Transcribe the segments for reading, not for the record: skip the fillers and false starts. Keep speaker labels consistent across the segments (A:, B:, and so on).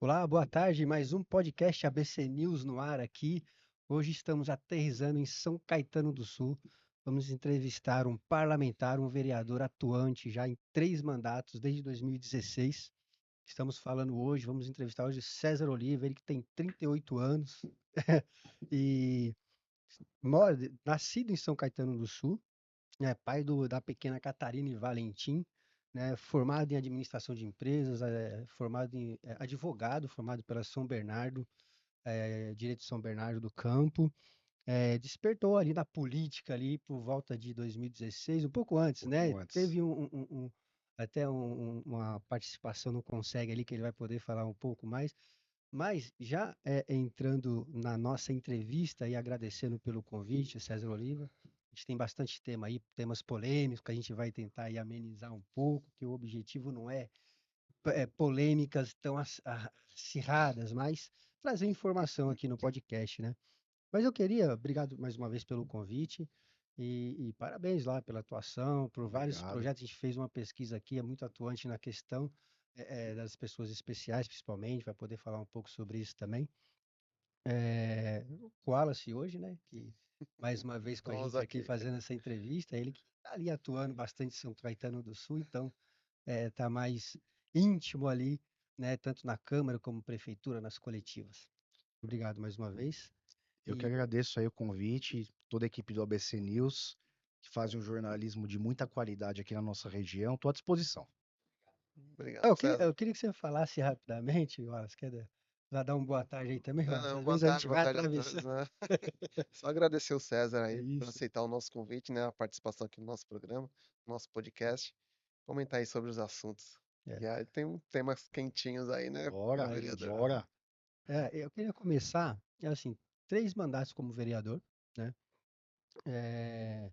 A: Olá, boa tarde. Mais um podcast ABC News no ar aqui. Hoje estamos aterrissando em São Caetano do Sul. Vamos entrevistar um parlamentar, um vereador atuante já em 3 mandatos desde 2016. Estamos falando hoje, vamos entrevistar hoje César Oliva, ele que tem 38 anos e nascido em São Caetano do Sul, pai da pequena Catarina e Valentim, né, formado em administração de empresas, formado em advogado, formado pela São Bernardo, direito de São Bernardo do Campo, despertou ali na política ali por volta de 2016, um pouco antes, né?
B: Pouco antes.
A: Teve até uma participação no Consegue ali que ele vai poder falar um pouco mais, mas já entrando na nossa entrevista e agradecendo pelo convite, César Oliva, a gente tem bastante tema aí, temas polêmicos que a gente vai tentar aí amenizar um pouco, que o objetivo não é, polêmicas tão acirradas, mas trazer informação aqui no podcast, né? Mas eu queria, obrigado mais uma vez pelo convite e parabéns lá pela atuação, por vários
B: Obrigado.
A: projetos. A gente fez uma pesquisa aqui, é muito atuante na questão das pessoas especiais, principalmente, vai poder falar um pouco sobre isso também. O Wallace hoje, né, que mais uma vez com a
B: Estamos
A: gente aqui
B: aqui.
A: fazendo essa entrevista, ele que está ali atuando bastante em São Caetano do Sul, então está mais íntimo ali, né, tanto na Câmara como Prefeitura, nas coletivas. Obrigado mais uma vez.
B: Eu que
A: E
B: agradeço aí o convite, toda a equipe do ABC News, que faz um jornalismo de muita qualidade aqui na nossa região. Estou à disposição.
C: Obrigado, César.
A: eu queria que você falasse rapidamente, Wallace, já dar uma boa tarde aí também,
C: Não,
A: Wallace.
C: não,
A: Às vezes a gente
C: boa
A: vai
C: tarde a todos,
A: atravessando.
C: né? Só agradecer o César
A: É
C: aí por
A: isso.
C: aceitar o nosso convite, né? A participação aqui no nosso programa, no nosso podcast. Comentar aí sobre os assuntos.
A: É.
C: E aí tem temas quentinhos aí, né, meu
B: Bora,
A: A gente,
C: vereador?
B: bora.
A: eu queria começar, assim, 3 mandatos como vereador, né? É,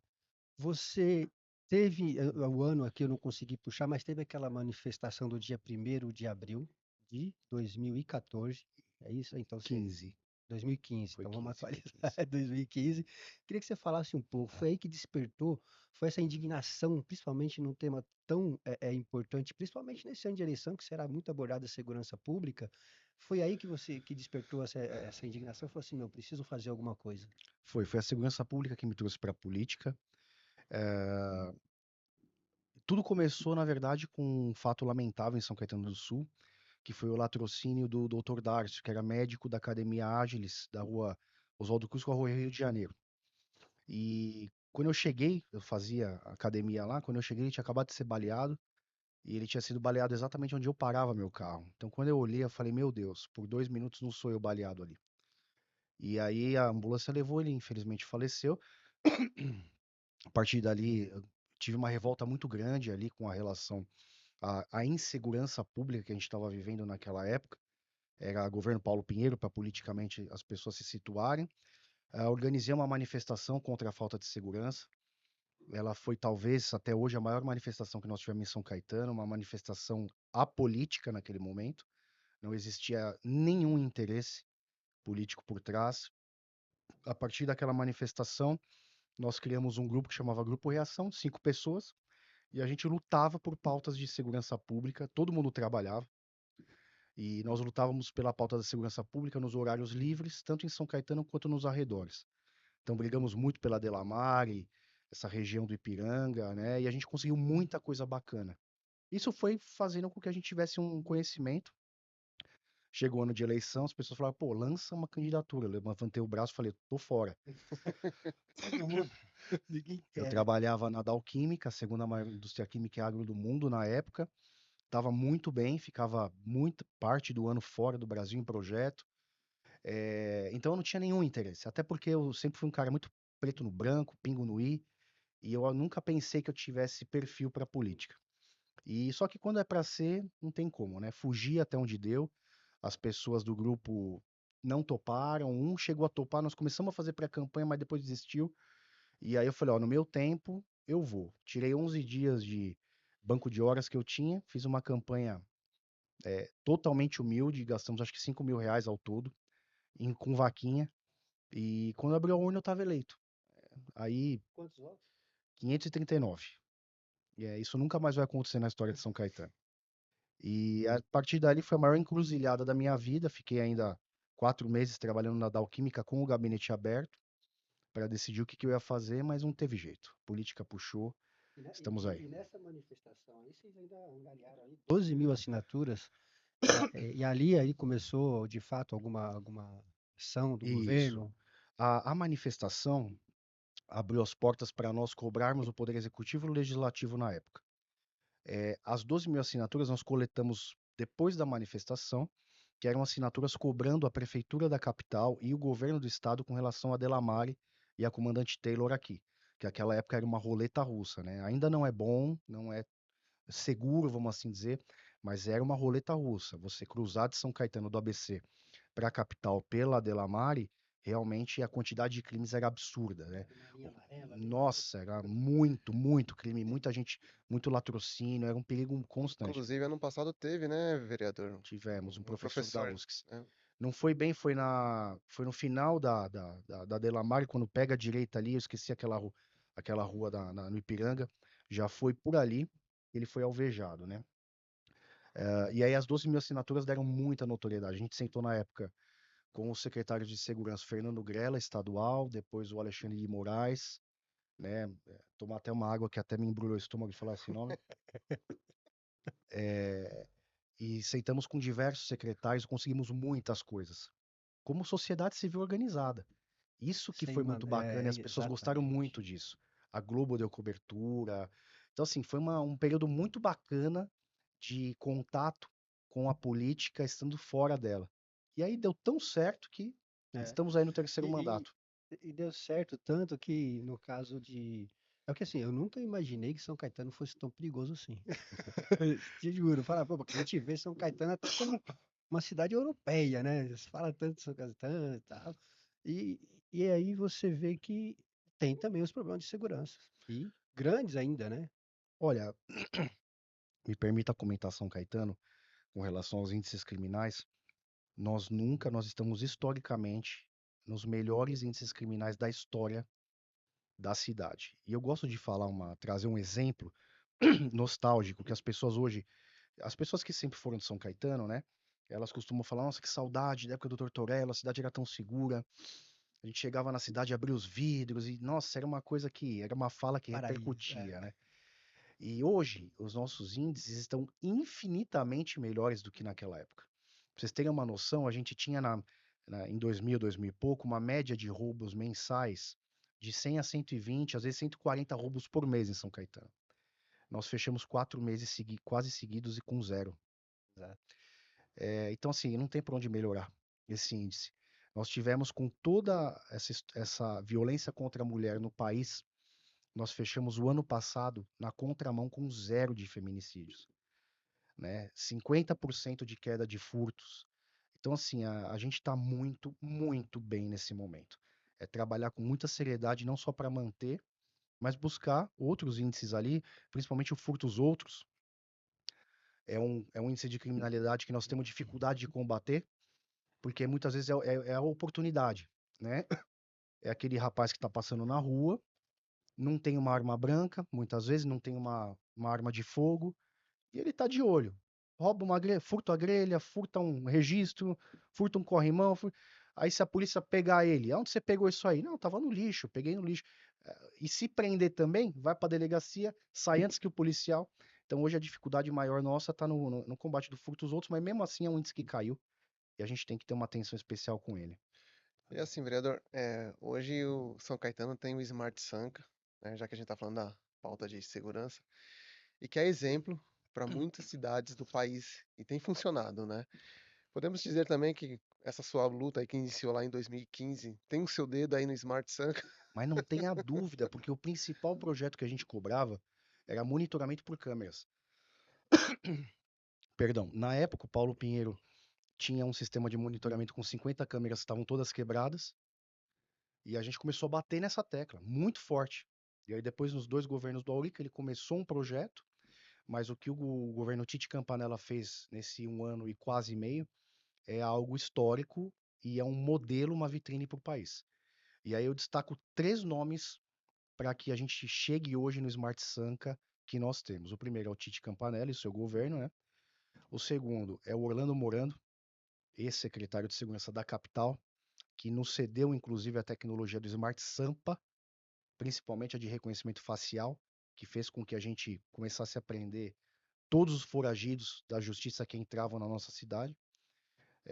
A: você teve, o ano aqui eu não consegui puxar, mas teve aquela manifestação do dia 1º de abril de 2014, é isso? Então você
B: 15.
A: 2015,
B: Foi
A: então vamos
B: 15, foi
A: atualizar,
B: 15.
A: 2015. Queria que você falasse um pouco, foi aí que despertou, foi essa indignação, principalmente num tema tão importante, principalmente nesse ano de eleição, que será muito abordado a segurança pública, foi aí que você que despertou essa indignação e falou assim, meu, preciso fazer alguma coisa.
B: Foi a segurança pública que me trouxe para a política. Eh, Tudo começou, na verdade, com um fato lamentável em São Caetano do Sul, que foi o latrocínio do Dr. Darcio, que era médico da Academia Ágiles, da rua Oswaldo Cruz com a rua Rio de Janeiro. E quando eu cheguei, eu fazia academia lá, quando eu cheguei ele tinha acabado de ser baleado, e ele tinha sido baleado exatamente onde eu parava meu carro. Então quando eu olhei, eu falei, meu Deus, por 2 minutos não sou eu baleado ali. E aí a ambulância levou, ele infelizmente faleceu. A partir dali, eu tive uma revolta muito grande ali com a relação à insegurança pública que a gente estava vivendo naquela época. Era governo Paulo Pinheiro, para politicamente as pessoas se situarem. Organizei uma manifestação contra a falta de segurança. Ela foi talvez até hoje a maior manifestação que nós tivemos em São Caetano, uma manifestação apolítica naquele momento. Não existia nenhum interesse político por trás. A partir daquela manifestação, nós criamos um grupo que chamava Grupo Reação, 5 pessoas, e a gente lutava por pautas de segurança pública. Todo mundo trabalhava e nós lutávamos pela pauta da segurança pública nos horários livres, tanto em São Caetano quanto nos arredores. Então brigamos muito pela Delamare, essa região do Ipiranga, né? E a gente conseguiu muita coisa bacana. Isso foi fazendo com que a gente tivesse um conhecimento. Chegou o ano de eleição, as pessoas falaram, pô, lança uma candidatura. Eu levantei o braço e falei, tô fora.
A: Todo mundo, ninguém
B: Eu
A: quer, né?
B: trabalhava na Dow Química, a segunda maior indústria química e agro do mundo na época. Estava muito bem, ficava muita parte do ano fora do Brasil em projeto. Então eu não tinha nenhum interesse. Até porque eu sempre fui um cara muito preto no branco, pingo no i, e eu nunca pensei que eu tivesse perfil para política. E só que quando é para ser, não tem como, né? Fugir até onde deu. As pessoas do grupo não toparam. Um chegou a topar, nós começamos a fazer pré-campanha, mas depois desistiu. E aí eu falei, ó, no meu tempo eu vou. Tirei 11 dias de banco de horas que eu tinha, fiz uma campanha totalmente humilde, gastamos acho que R$ 5.000 ao todo, com vaquinha. E quando abriu a urna eu tava eleito. Aí,
A: Quantos votos?
B: 539. Isso nunca mais vai acontecer na história de São Caetano. E a partir dali foi a maior encruzilhada da minha vida. Fiquei ainda 4 meses trabalhando na Dow Química com o gabinete aberto para decidir o que eu ia fazer, mas não teve jeito. A política puxou,
A: E, ne-
B: estamos aí.
A: e nessa manifestação aí, vocês ainda angariaram aí 12 mil assinaturas, e ali aí começou, de fato, alguma ação do
B: Isso.
A: governo?
B: A manifestação abriu as portas para nós cobrarmos o Poder Executivo e o Legislativo na época. As 12 mil assinaturas nós coletamos depois da manifestação, que eram assinaturas cobrando a Prefeitura da capital e o governo do estado com relação a Delamare e a comandante Taylor aqui, que naquela época era uma roleta russa, né? Ainda não é bom, não é seguro, vamos assim dizer, mas era uma roleta russa. Você cruzar de São Caetano do ABC para a capital pela Delamare, realmente a quantidade de crimes era absurda, né?
A: Era uma linha amarela ali, né?
B: Nossa, era muito, muito crime, muita gente, muito latrocínio, era um perigo constante.
C: Inclusive, ano passado teve, né, vereador?
B: Tivemos um
C: Um
B: professor da
C: professor,
B: USCS.
C: né?
B: Não foi bem, foi no final da Delamare, quando pega a direita ali, eu esqueci aquela rua no Ipiranga, já foi por ali, ele foi alvejado, né? E aí as 12 mil assinaturas deram muita notoriedade. A gente sentou na época com o secretário de Segurança, Fernando Grella, estadual, depois o Alexandre de Moraes, né? Tomar até uma água que até me embrulhou o estômago de falar esse nome. E sentamos com diversos secretários, conseguimos muitas coisas. Como sociedade civil organizada. Isso que
A: Sem
B: foi muito
A: man...
B: bacana e as pessoas gostaram
A: exatamente.
B: muito disso. A Globo deu cobertura. Então, assim, foi um período muito bacana de contato com a política estando fora dela. E aí deu tão certo que
A: É.
B: estamos aí no terceiro
A: E,
B: mandato.
A: e deu certo, tanto que no caso de. É que assim, eu nunca imaginei que São Caetano fosse tão perigoso assim. Te juro, fala, pô, porque a gente vê São Caetano até como uma cidade europeia, né? Se fala tanto de São Caetano e tal. E, e aí você vê que tem também os problemas de segurança. E grandes ainda, né?
B: Olha, me permita comentar São Caetano com relação aos índices criminais. Nós estamos historicamente nos melhores índices criminais da história da cidade. E eu gosto de trazer um exemplo nostálgico que as pessoas hoje, as pessoas que sempre foram de São Caetano, né? Elas costumam falar, nossa, que saudade da época do Tortorella, a cidade era tão segura. A gente chegava na cidade, abria os vidros e, nossa, era uma fala que
A: Paraíso.
B: repercutia, né? E hoje, os nossos índices estão infinitamente melhores do que naquela época. Pra vocês terem uma noção, a gente tinha em 2000, 2000 e pouco, uma média de roubos mensais de 100 a 120, às vezes 140 roubos por mês em São Caetano. Nós fechamos 4 meses quase seguidos e com zero.
A: Exato.
B: Então, assim, não tem por onde melhorar esse índice. Nós tivemos com toda essa violência contra a mulher no país, nós fechamos o ano passado na contramão com zero de feminicídios, né? 50% de queda de furtos. Então, assim, a gente está muito, muito bem nesse momento. É trabalhar com muita seriedade, não só para manter, mas buscar outros índices ali, principalmente o furtos outros. É um índice de criminalidade que nós temos dificuldade de combater, porque muitas vezes é a oportunidade, né? É aquele rapaz que está passando na rua, não tem uma arma branca, muitas vezes não tem uma arma de fogo, e ele tá de olho. Rouba furta a grelha, furta um registro, furta um corrimão. Aí se a polícia pegar ele, onde você pegou isso aí? Não, tava no lixo, peguei no lixo. E se prender também, vai pra delegacia, sai antes que o policial. Então hoje a dificuldade maior nossa tá no combate do furto dos outros, mas mesmo assim é um índice que caiu e a gente tem que ter uma atenção especial com ele.
C: E assim, vereador, hoje o São Caetano tem o Smart Sanca, né, já que a gente está falando da pauta de segurança, e que é exemplo para muitas cidades do país e tem funcionado, né? Podemos dizer também que essa sua luta aí que iniciou lá em 2015 tem o seu dedo aí no Smart Sanca.
B: Mas não tenha dúvida, porque o principal projeto que a gente cobrava era monitoramento por câmeras. Perdão, na época o Paulo Pinheiro tinha um sistema de monitoramento com 50 câmeras, estavam todas quebradas, e a gente começou a bater nessa tecla, muito forte. E aí depois, nos 2 governos do Auric, ele começou um projeto, mas o que o governo Tite Campanella fez nesse 1 ano e quase meio é algo histórico e é um modelo, uma vitrine para o país. E aí eu destaco 3 nomes para que a gente chegue hoje no Smart Sanca que nós temos. O primeiro é o Tite Campanella e seu governo, né? O segundo é o Orlando Morando, ex-secretário de Segurança da capital, que nos cedeu, inclusive, a tecnologia do Smart Sampa, principalmente a de reconhecimento facial, que fez com que a gente começasse a prender todos os foragidos da justiça que entravam na nossa cidade.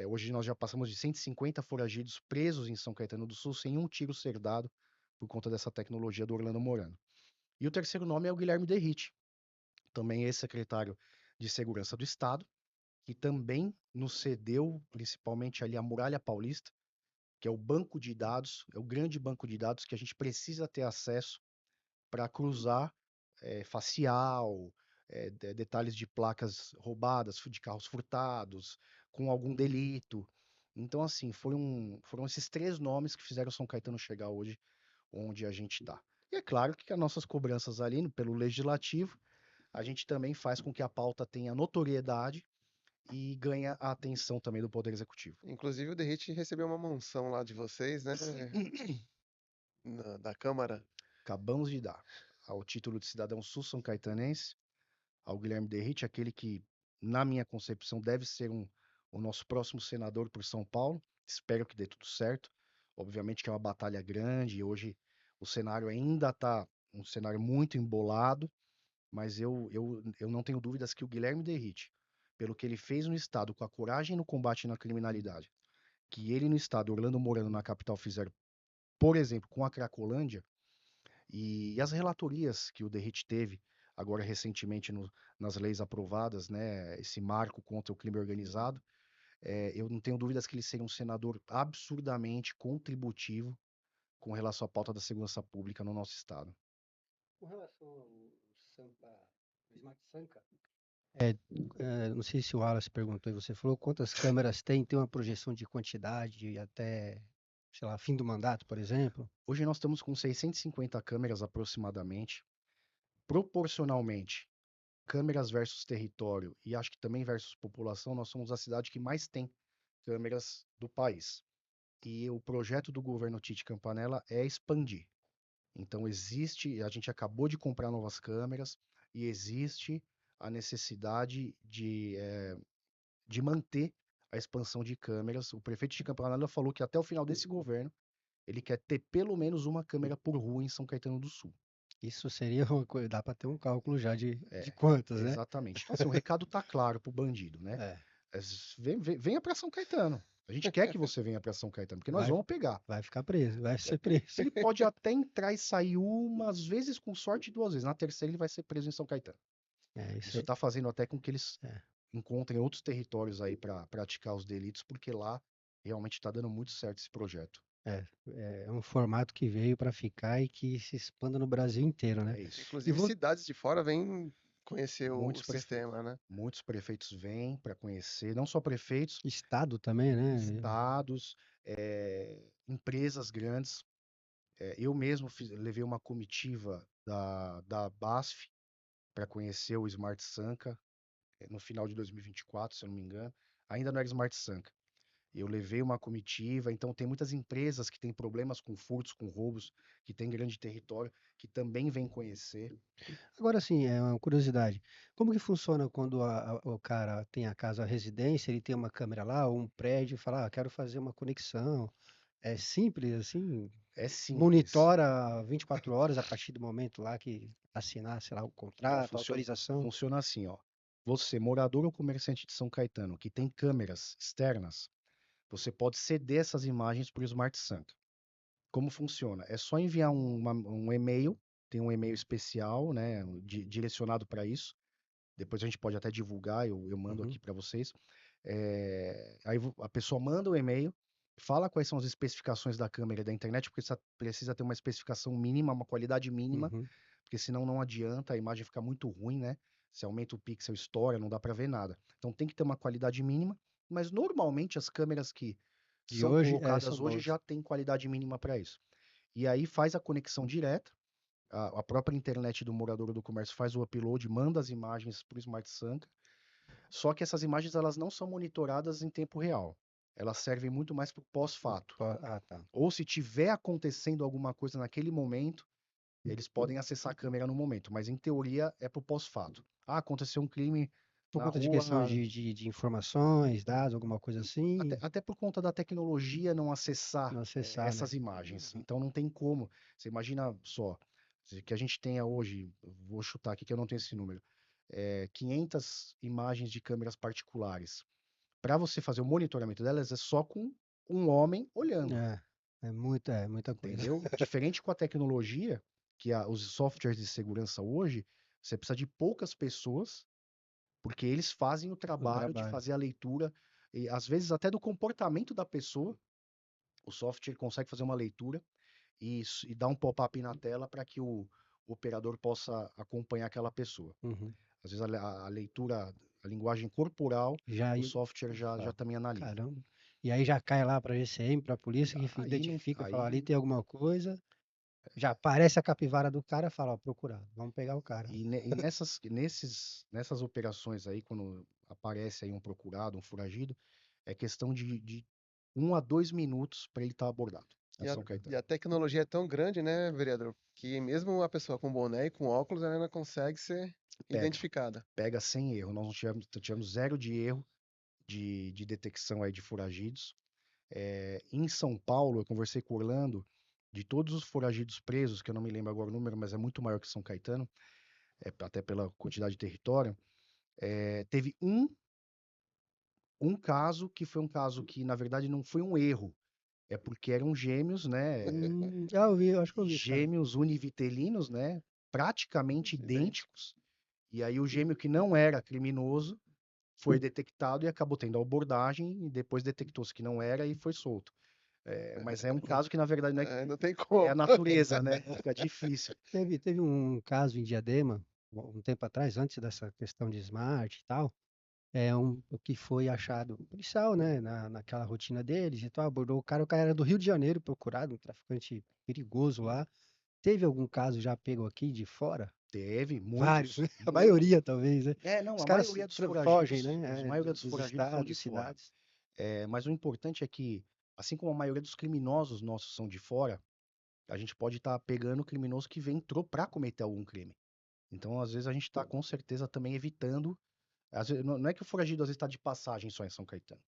B: Hoje nós já passamos de 150 foragidos presos em São Caetano do Sul sem um tiro ser dado por conta dessa tecnologia do Orlando Morano. E o terceiro nome é o Guilherme Derrite, também ex-secretário de Segurança do Estado, que também nos cedeu, principalmente ali, a Muralha Paulista, que é o banco de dados, é o grande banco de dados que a gente precisa ter acesso para cruzar facial, detalhes de placas roubadas, de carros furtados, com algum delito. Então, assim, foram esses 3 nomes que fizeram São Caetano chegar hoje onde a gente está. E é claro que as nossas cobranças ali, pelo legislativo, a gente também faz com que a pauta tenha notoriedade e ganha a atenção também do Poder Executivo.
C: Inclusive, o Derrite recebeu uma mansão lá de vocês, né? Da Câmara.
B: Acabamos de dar ao título de cidadão sul-são caetanense, ao Guilherme Derrite, aquele que, na minha concepção, deve ser o nosso próximo senador por São Paulo. Espero que dê tudo certo. Obviamente que é uma batalha grande e hoje o cenário ainda está um cenário muito embolado, mas eu não tenho dúvidas que o Guilherme Derrite, pelo que ele fez no Estado, com a coragem no combate na criminalidade, que ele no Estado, Orlando Morano na capital, fizeram, por exemplo, com a Cracolândia, e as relatorias que o Derrite teve agora recentemente nas leis aprovadas, né, esse marco contra o crime organizado, eu não tenho dúvidas que ele seria um senador absurdamente contributivo com relação à pauta da segurança pública no nosso estado.
A: Com relação ao Sampa, o Smart Sampa, não sei se o Wallace perguntou e você falou quantas câmeras tem uma projeção de quantidade até, sei lá, fim do mandato, por exemplo?
B: Hoje nós estamos com 650 câmeras aproximadamente, proporcionalmente, câmeras versus território e acho que também versus população, nós somos a cidade que mais tem câmeras do país. E o projeto do governo Tite Campanella é expandir. Então existe, a gente acabou de comprar novas câmeras e existe a necessidade de manter a expansão de câmeras. O prefeito de Campanella falou que até o final desse governo ele quer ter pelo menos uma câmera por rua em São Caetano do Sul.
A: Isso seria uma coisa, dá para ter um cálculo já de quantas, né?
B: Exatamente. Então, assim, o recado tá claro pro bandido, né?
A: É,
B: Venha para São Caetano. A gente quer que você venha para São Caetano, porque nós
A: vai,
B: vamos pegar.
A: vai ficar preso, vai ser preso.
B: Ele pode até entrar e sair umas vezes, com sorte, 2 vezes. Na terceira, ele vai ser preso em São Caetano.
A: Isso
B: Isso está fazendo até com que eles
A: é,
B: encontrem outros territórios aí para praticar os delitos, porque lá realmente está dando muito certo esse projeto.
A: é um formato que veio para ficar e que se expanda no Brasil inteiro, né?
B: É isso.
C: Inclusive, cidades de fora vêm conhecer o
B: Muitos
C: sistema, né?
B: Muitos prefeitos vêm para conhecer, não só prefeitos,
A: Estado também, né?
B: estados, empresas grandes. Eu mesmo levei uma comitiva da BASF para conhecer o Smart Sanca no final de 2024, se eu não me engano. Ainda não era Smart Sanca. Eu levei uma comitiva, então tem muitas empresas que têm problemas com furtos, com roubos, que têm grande território, que também vêm conhecer.
A: Agora sim, é uma curiosidade. Como que funciona quando o cara tem a casa, a residência, ele tem uma câmera lá, ou um prédio, e fala, quero fazer uma conexão. É simples, assim?
B: É simples.
A: Monitora 24 horas a partir do momento lá que assinar, sei lá, o
B: Não,
A: contrato, a autorização?
B: funciona assim, ó. Você, morador ou comerciante de São Caetano, que tem câmeras externas, você pode ceder essas imagens para o Smart Sanca. Como funciona? É só enviar um e-mail, tem um e-mail especial, né, direcionado para isso. Depois a gente pode até divulgar, eu mando
A: Uhum,
B: aqui para vocês. Aí a pessoa manda o e-mail, fala quais são as especificações da câmera e da internet, porque precisa ter uma especificação mínima, uma qualidade mínima,
A: uhum.
B: porque senão não adianta, a imagem fica muito ruim, né? Se aumenta o pixel, estoura, não dá para ver nada. Então tem que ter uma qualidade mínima, mas normalmente as câmeras que
A: De
B: são
A: hoje,
B: colocadas
A: são
B: hoje
A: boas.
B: já tem qualidade mínima para isso. E aí faz a conexão direta, a própria internet do morador ou do comércio faz o upload, manda as imagens para o Smart Sanca, só que essas imagens elas não são monitoradas em tempo real. Elas servem muito mais para o pós-fato.
A: Tá.
B: Ou se tiver acontecendo alguma coisa naquele momento, eles podem acessar a câmera no momento, mas em teoria é para o pós-fato. Aconteceu um crime
A: Por
B: na
A: conta de questão
B: rua,
A: de informações, dados, alguma coisa
B: até,
A: assim,
B: até por conta da tecnologia não acessar
A: não acessar, né?
B: essas imagens. Então não tem como. Você imagina só, que a gente tenha hoje, vou chutar aqui que eu não tenho esse número, 500 imagens de câmeras particulares. Para você fazer o monitoramento delas é só com um homem olhando,
A: É muita coisa.
B: entendeu? Diferente com a tecnologia, que os softwares de segurança hoje, você precisa de poucas pessoas, porque eles fazem o
A: O
B: trabalho de
A: trabalho.
B: fazer a leitura, e às vezes até do comportamento da pessoa. O software consegue fazer uma leitura e dar um pop-up na tela para que o operador possa acompanhar aquela pessoa.
A: Uhum.
B: Às vezes a leitura, a linguagem corporal,
A: Já
B: o
A: aí,
B: software já
A: fala,
B: também analisa.
A: caramba. E aí já cai lá para a GCM, para a polícia, que
B: Aí não,
A: identifica, fala, ali
B: aí
A: tem alguma coisa, já aparece a capivara do cara, fala, ó, procurado, vamos pegar o cara.
B: e nessas operações aí, quando aparece aí um procurado, um foragido, é questão de 1 a 2 minutos para ele estar abordado na
C: E a,
B: São
C: e
B: Caetano.
C: a tecnologia é tão grande, né, vereador, que mesmo a pessoa com boné e com óculos, ela ainda consegue ser
B: Pega,
C: identificada.
B: pega sem erro. Nós não tivemos zero de erro de detecção aí de foragidos. Em São Paulo, eu conversei com o Orlando, de todos os foragidos presos, que eu não me lembro agora o número, mas é muito maior que São Caetano, até pela quantidade de território, teve um caso que foi um caso que, na verdade, não foi um erro, é porque eram gêmeos, né?
A: Já ouvi, eu acho que eu
B: E
A: ouvi esse caso.
B: gêmeos univitelinos, né? Praticamente
C: Idêntico.
B: idênticos. E aí o gêmeo que não era criminoso foi detectado e acabou tendo a abordagem e depois detectou-se que não era e foi solto. Mas é um caso que, na verdade, não
C: É, não tem
B: é a
C: como.
B: natureza, né? Fica difícil.
A: Teve um caso em Diadema, um tempo atrás, antes dessa questão de smart e tal, o que foi achado, um policial, né, naquela rotina deles e tal, abordou o cara era do Rio de Janeiro, procurado, um traficante perigoso lá. Teve algum caso já pego aqui de fora?
B: Teve
A: Vários,
B: muitos,
A: né? A
B: muitos.
A: maioria, talvez, né?
B: Não,
A: Os
B: a
A: caras
B: maioria dos
A: fogem,
B: foragidos, a
A: né?
B: maioria dos
A: Dos
B: foragidos são de
A: estados,
B: fora.
A: cidades.
B: Mas o importante é que, assim como a maioria dos criminosos nossos são de fora, a gente pode estar pegando o criminoso que entrou para cometer algum crime. Então, às vezes, a gente está com certeza também evitando. Não é que o foragido às vezes está de passagem só em São Caetano.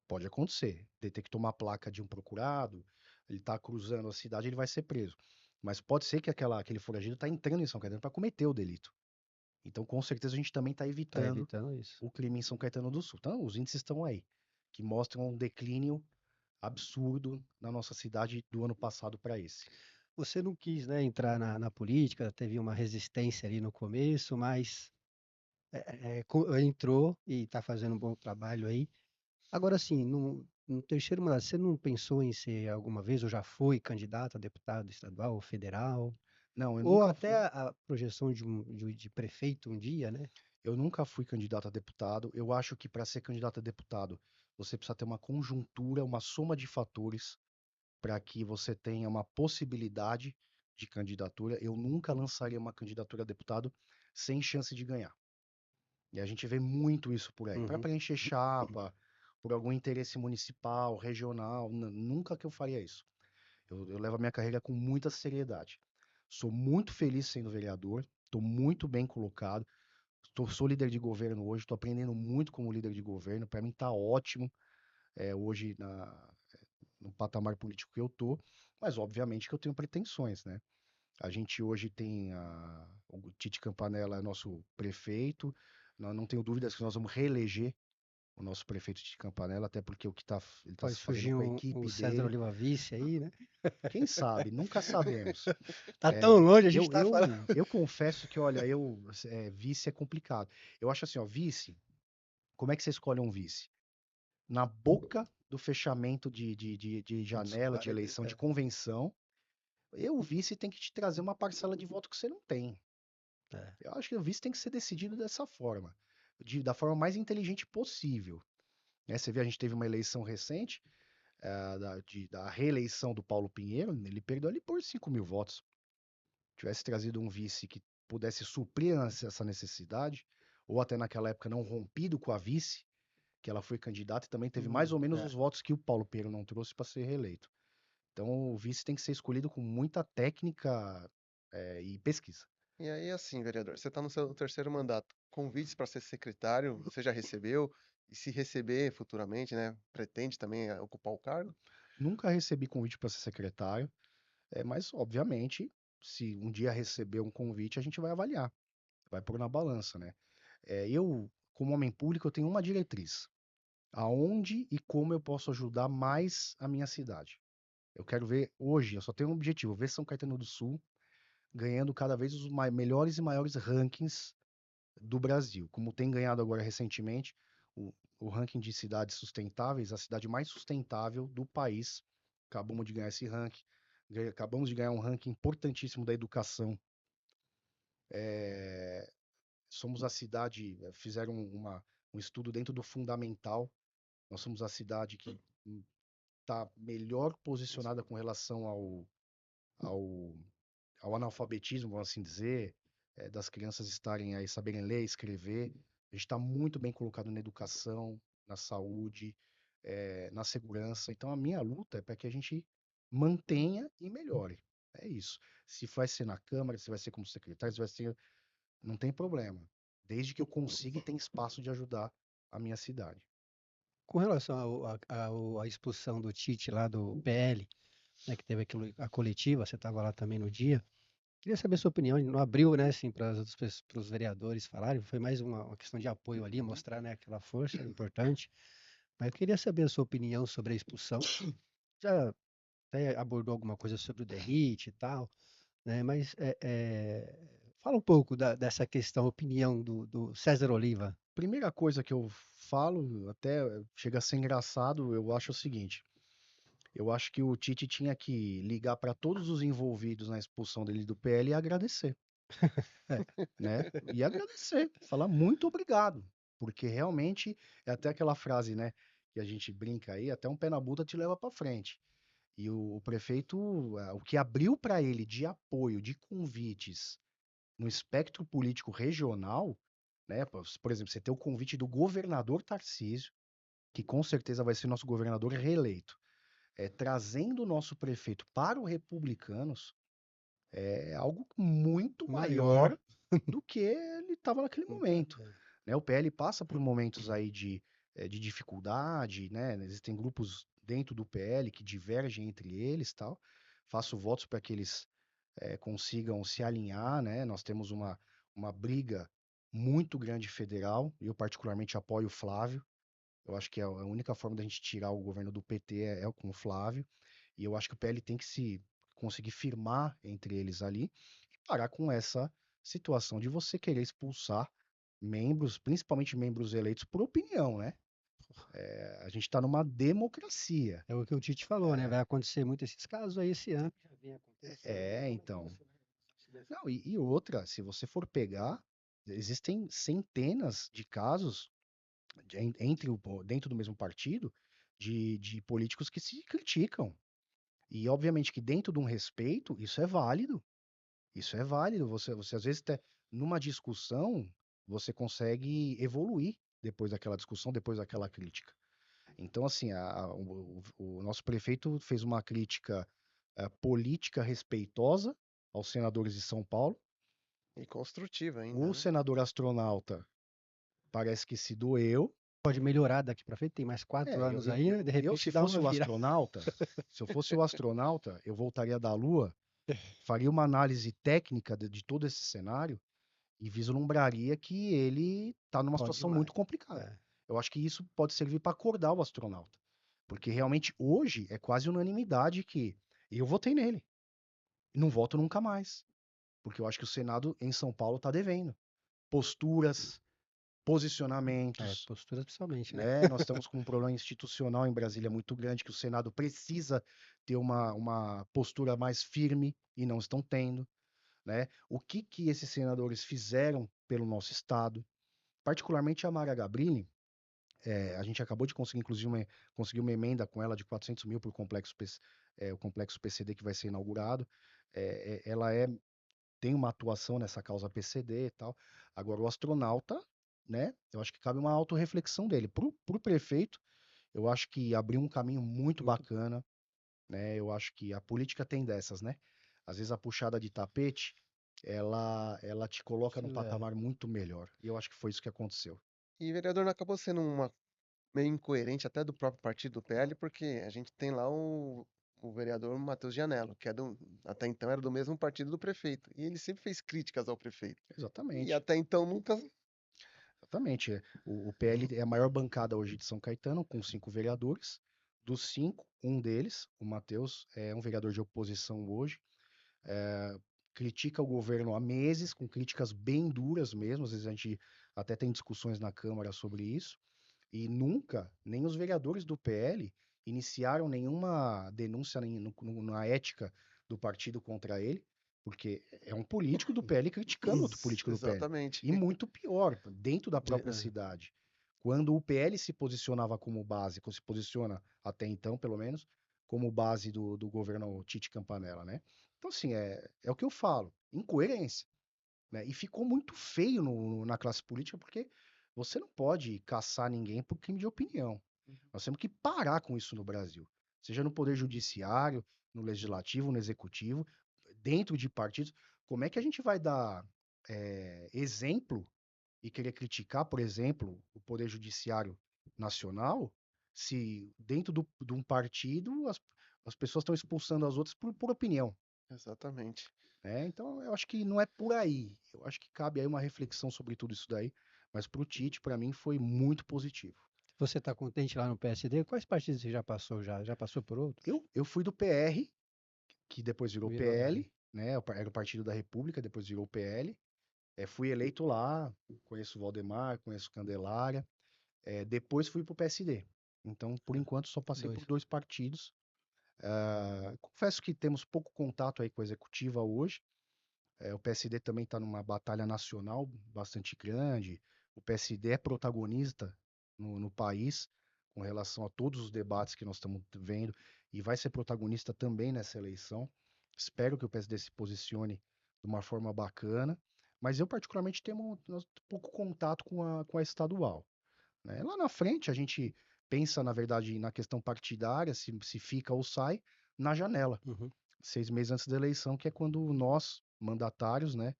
B: Pode acontecer. Detectou uma placa de um procurado, ele está cruzando a cidade, ele vai ser preso. Mas pode ser que aquele foragido está entrando em São Caetano para cometer o delito. Então, com certeza, a gente também está
A: Tá
B: evitando
A: evitando isso.
B: o crime em São Caetano do Sul. Então, os índices estão aí, que mostram um declínio absurdo na nossa cidade do ano passado para esse.
A: Você não quis, né, entrar na política, teve uma resistência ali no começo, mas entrou e está fazendo um bom trabalho aí. Agora, assim, no terceiro mandato, você não pensou em ser alguma vez, ou já foi candidato a deputado estadual ou federal?
B: Não,
A: Ou até a projeção de prefeito um dia, né?
B: eu nunca fui candidato a deputado. Eu acho que para ser candidato a deputado, você precisa ter uma conjuntura, uma soma de fatores para que você tenha uma possibilidade de candidatura. Eu nunca lançaria uma candidatura a deputado sem chance de ganhar. E a gente vê muito isso por aí. Para
A: Uhum.
B: preencher chapa, por algum interesse municipal, regional, nunca que eu faria isso. Eu levo a minha carreira com muita seriedade. Sou muito feliz sendo vereador, estou muito bem colocado, sou líder de governo hoje, estou aprendendo muito como líder de governo. Para mim está ótimo hoje no patamar político que eu tô, mas obviamente que eu tenho pretensões, né? A gente hoje tem o Tite Campanella, é nosso prefeito. Não tenho dúvidas que nós vamos reeleger o nosso prefeito Tite Campanella, até porque ele está
A: Pode
B: se fazendo
A: surgir
B: com a
A: o
B: equipe
A: César
B: dele.
A: Oliva Vice aí, né?
B: Quem sabe? Nunca sabemos.
A: Tá tão longe, a gente
B: Eu,
A: tá falando.
B: eu confesso que, olha, vice é complicado. Eu acho assim, ó, vice, como é que você escolhe um vice? Na boca do fechamento de
A: Dos
B: janela, de
A: 40,
B: eleição, de convenção, o vice tem que te trazer uma parcela de voto que você não tem.
A: é.
B: Eu acho que o vice tem que ser decidido dessa forma, da forma mais inteligente possível. Né? Você vê, a gente teve uma eleição recente, da reeleição do Paulo Pinheiro, ele perdeu ali por 5 mil votos. Tivesse trazido um vice que pudesse suprir essa necessidade, ou até naquela época não rompido com a vice, que ela foi candidata e também teve mais ou menos
A: É.
B: os votos que o Paulo Pinheiro não trouxe para ser reeleito. Então o vice tem que ser escolhido com muita técnica e pesquisa.
C: E aí, assim, vereador, você está no seu terceiro mandato. convites para ser secretário, você já recebeu? E se receber futuramente, né, pretende também ocupar o cargo?
B: Nunca recebi convite para ser secretário, mas, obviamente, se um dia receber um convite, a gente vai avaliar, vai pôr na balança, né? Eu, como homem público, eu tenho uma diretriz: aonde e como eu posso ajudar mais a minha cidade. Eu quero ver hoje, eu só tenho um objetivo: ver São Caetano do Sul ganhando cada vez os melhores e maiores rankings do Brasil, como tem ganhado agora recentemente o, o ranking de cidades sustentáveis, a cidade mais sustentável do país. Acabamos de ganhar esse ranking. Acabamos de ganhar um ranking importantíssimo da educação. Somos a cidade, fizeram um estudo dentro do fundamental. Nós somos a cidade que está melhor posicionada com relação ao, ao analfabetismo, vamos assim dizer, das crianças estarem aí, saberem ler, escrever. A gente está muito bem colocado na educação, na saúde, na segurança. Então a minha luta é para que a gente mantenha e melhore. É isso. Se vai ser na Câmara, se vai ser como secretário, se vai ser. Não tem problema. Desde que eu consiga e tenha espaço de ajudar a minha cidade.
A: Com relação à expulsão do Tite lá do PL, né, que teve a coletiva, você estava lá também no dia. Queria saber a sua opinião. Não abriu, né, assim, para os vereadores falarem. Foi mais uma questão de apoio ali, mostrar, né, aquela força importante. Mas eu queria saber a sua opinião sobre a expulsão. Já até abordou alguma coisa sobre o DENIT e tal, né? Mas fala um pouco dessa questão, opinião do César Oliva.
B: Primeira coisa que eu falo, até chega a ser engraçado, eu acho o seguinte: eu acho que o Tite tinha que ligar para todos os envolvidos na expulsão dele do PL e agradecer, né? E agradecer, falar muito obrigado, porque realmente é até aquela frase, né, que a gente brinca aí, até um pé na bunda te leva para frente. E o prefeito, o que abriu para ele de apoio, de convites no espectro político regional, né? Por exemplo, você tem o convite do governador Tarcísio, que com certeza vai ser nosso governador reeleito, trazendo o nosso prefeito para o Republicanos, é algo muito
A: Maior.
B: maior do que ele estava naquele momento, né? O PL passa por momentos aí de dificuldade, né? Existem grupos dentro do PL que divergem entre eles, tal. Faço votos para que eles consigam se alinhar, né? Nós temos uma briga muito grande federal, e eu particularmente apoio o Flávio. Eu acho que a única forma da gente tirar o governo do PT é com o Flávio, e eu acho que o PL tem que se conseguir firmar entre eles ali e parar com essa situação de você querer expulsar membros, principalmente membros eleitos por opinião, né? A gente está numa democracia.
A: É o que o Tite falou, né? Vai acontecer muito esses casos aí esse ano. Já vem acontecendo, né? Como é que
B: Então.
A: você vai se
B: Não, e outra, se você for pegar, existem centenas de casos dentro do mesmo partido de políticos que se criticam. E obviamente que dentro de um respeito, isso é válido. Isso é válido. Você às vezes, numa discussão, você consegue evoluir depois daquela discussão, depois daquela crítica. Então, assim, o nosso prefeito fez uma crítica política respeitosa aos senadores de São Paulo.
C: E construtiva ainda,
B: O
C: né?
B: senador astronauta parece que se doeu.
A: pode melhorar daqui para frente? Tem mais 4 anos aí, né? De
B: Se
A: repente dá
B: fosse
A: uma
B: o
A: virada.
B: astronauta, se eu fosse o astronauta, eu voltaria da Lua, faria uma análise técnica de todo esse cenário e vislumbraria que ele está numa
A: Pode
B: situação muito
A: mais.
B: complicada.
A: É.
B: Eu acho que isso pode servir para acordar o astronauta, porque realmente hoje é quase unanimidade que eu votei nele e não voto nunca mais, porque eu acho que o Senado em São Paulo está devendo posturas, posicionamentos,
A: Postura principalmente, né?
B: né? Nós estamos com um problema institucional em Brasília muito grande, que o Senado precisa ter uma postura mais firme e não estão tendo, né? O que esses senadores fizeram pelo nosso Estado, particularmente a Mara Gabrilli, a gente acabou de conseguir, inclusive, conseguir uma emenda com ela de 400 mil para o complexo PCD que vai ser inaugurado. Ela tem uma atuação nessa causa PCD e tal. Agora, o astronauta, né? Eu acho que cabe uma autorreflexão dele. Pro prefeito, eu acho que abriu um caminho muito
A: Muito.
B: bacana, né? Eu acho que a política tem dessas, né? Às vezes a puxada de tapete ela te coloca num
A: Isso é.
B: patamar muito melhor. E eu acho que foi isso que aconteceu.
C: E, vereador, não acabou sendo uma meio incoerente até do próprio partido do PL, porque a gente tem lá o vereador Matheus Gianello, que até então era do mesmo partido do prefeito. E ele sempre fez críticas ao prefeito. E
B: Exatamente.
C: até então nunca.
B: Exatamente. O PL é a maior bancada hoje de São Caetano, com 5 vereadores. Dos 5, um deles, o Matheus, é um vereador de oposição hoje. Critica o governo há meses, com críticas bem duras mesmo. Às vezes a gente até tem discussões na Câmara sobre isso. E nunca, nem os vereadores do PL iniciaram nenhuma denúncia na ética do partido contra ele, porque é um político do PL criticando outro político do PL.
C: Exatamente.
B: E muito pior, dentro da própria
A: É.
B: cidade. Quando o PL se posicionava como base, se posiciona até então, pelo menos, como base do governo Tite Campanella, né? Então, assim, é o que eu falo, incoerência, né? E ficou muito feio na classe política, porque você não pode caçar ninguém por crime de opinião. Nós temos que parar com isso no Brasil. Seja no Poder Judiciário, no Legislativo, no Executivo, dentro de partidos. Como é que a gente vai dar exemplo e querer criticar, por exemplo, o Poder Judiciário Nacional, se dentro de um partido as pessoas estão expulsando as outras por opinião?
C: Exatamente.
B: Né? Então, eu acho que não é por aí. Eu acho que cabe aí uma reflexão sobre tudo isso daí. Mas para o Tite, para mim, foi muito positivo.
A: Você está contente lá no PSD? Quais partidos você já passou já? Já passou por outros?
B: Eu fui do PR, que depois virou
A: Virou,
B: PL, né? Era o Partido da República, depois virou PL. Fui eleito lá, conheço o Valdemar, conheço Candelária. Depois fui para o PSD. Então, por enquanto, só passei por
A: dois.
B: 2 partidos. Confesso que temos pouco contato aí com a executiva hoje. O PSD também está numa batalha nacional bastante grande. O PSD é protagonista no país com relação a todos os debates que nós estamos vendo e vai ser protagonista também nessa eleição. Espero que o PSD se posicione de uma forma bacana, mas eu particularmente tenho pouco contato com a estadual, né? Lá na frente a gente pensa, na verdade, na questão partidária, se fica ou sai, na janela.
A: Uhum.
B: 6 meses antes da eleição, que é quando nós, mandatários, né,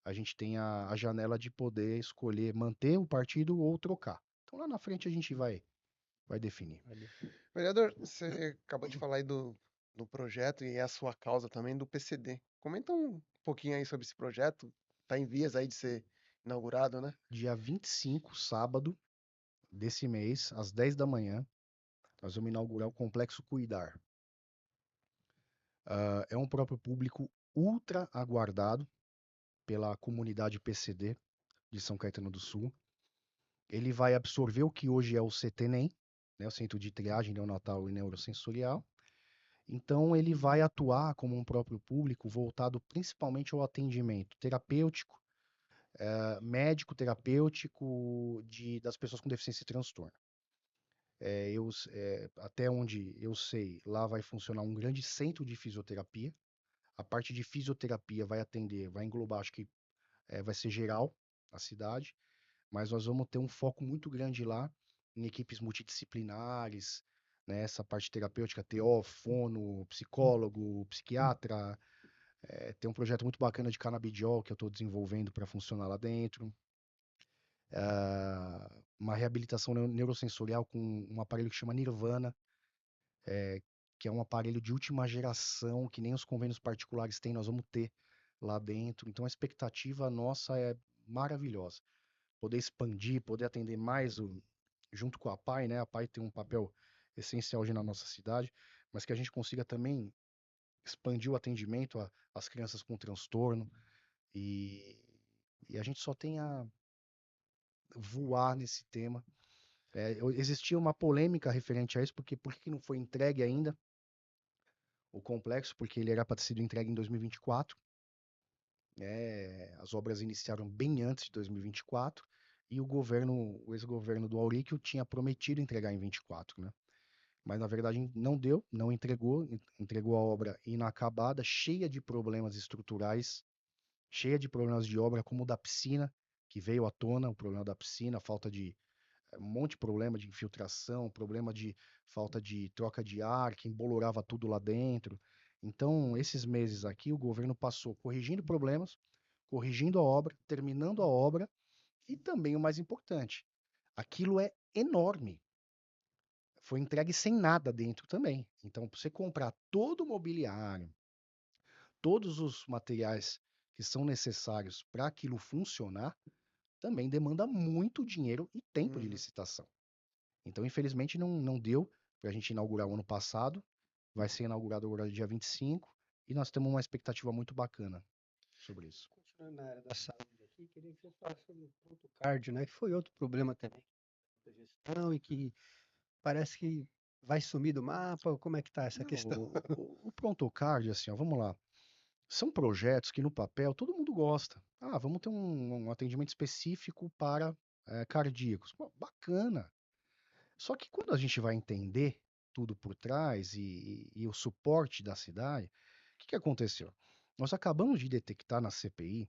B: a gente tem a janela de poder escolher manter o partido ou trocar. Então lá na frente a gente vai definir.
C: Vereador, você acabou de falar aí do projeto e é a sua causa também do PCD. Comenta um pouquinho aí sobre esse projeto. Tá em vias aí de ser inaugurado, né?
B: Dia 25, sábado desse mês, às 10 da manhã, nós vamos inaugurar o Complexo Cuidar. É um próprio público ultra aguardado pela comunidade PCD de São Caetano do Sul. Ele vai absorver o que hoje é o CTNEM, né, o Centro de Triagem Neonatal e Neurosensorial. Então, ele vai atuar como um próprio público voltado principalmente ao atendimento terapêutico, médico terapêutico das pessoas com deficiência e transtorno. Até onde eu sei, lá vai funcionar um grande centro de fisioterapia. A parte de fisioterapia vai englobar, acho que vai ser geral a cidade, mas nós vamos ter um foco muito grande lá em equipes multidisciplinares, né? Essa parte terapêutica, TO, fono, psicólogo, psiquiatra. Tem um projeto muito bacana de canabidiol que eu estou desenvolvendo para funcionar lá dentro. Uma reabilitação neurosensorial com um aparelho que chama Nirvana, que é um aparelho de última geração, que nem os convênios particulares têm, nós vamos ter lá dentro. Então a expectativa nossa é maravilhosa. Poder expandir, poder atender mais junto com a PAI, né? A PAI tem um papel essencial hoje na nossa cidade, mas que a gente consiga também expandir o atendimento às crianças com transtorno e, e a gente só tem a voar nesse tema. Existia uma polêmica referente a isso, porque por que não foi entregue ainda o complexo? Porque ele era para ter sido entregue em 2024. As obras iniciaram bem antes de 2024 e o ex-governo do Auríquio tinha prometido entregar em 24, né? Mas na verdade não deu, não entregou, entregou a obra inacabada, cheia de problemas estruturais, cheia de problemas de obra, como o da piscina, que veio à tona, o problema da piscina, falta de um monte de problema de infiltração, problema de falta de troca de ar, que embolorava tudo lá dentro. Então, esses meses aqui, o governo passou corrigindo problemas, corrigindo a obra, terminando a obra, e também o mais importante, aquilo é enorme. Foi entregue sem nada dentro também. Então, para você comprar todo o mobiliário, todos os materiais que são necessários para aquilo funcionar, também demanda muito dinheiro e tempo de
C: Uhum.
B: licitação. Então, infelizmente, não deu para a gente inaugurar o ano passado. Vai ser inaugurado agora dia 25 e nós temos uma expectativa muito bacana sobre isso.
A: Continuando na área da saúde aqui, queria que você falasse sobre o ponto cardio, né? Que foi outro problema também da gestão e que parece que vai sumir do mapa. Como é que tá essa
B: Não,
A: questão?
B: o Prontocard, assim, ó, vamos lá. São projetos que no papel todo mundo gosta. Ah, vamos ter um atendimento específico para cardíacos. Pô, bacana. Só que quando a gente vai entender tudo por trás e o suporte da cidade, o que aconteceu? Nós acabamos de detectar na CPI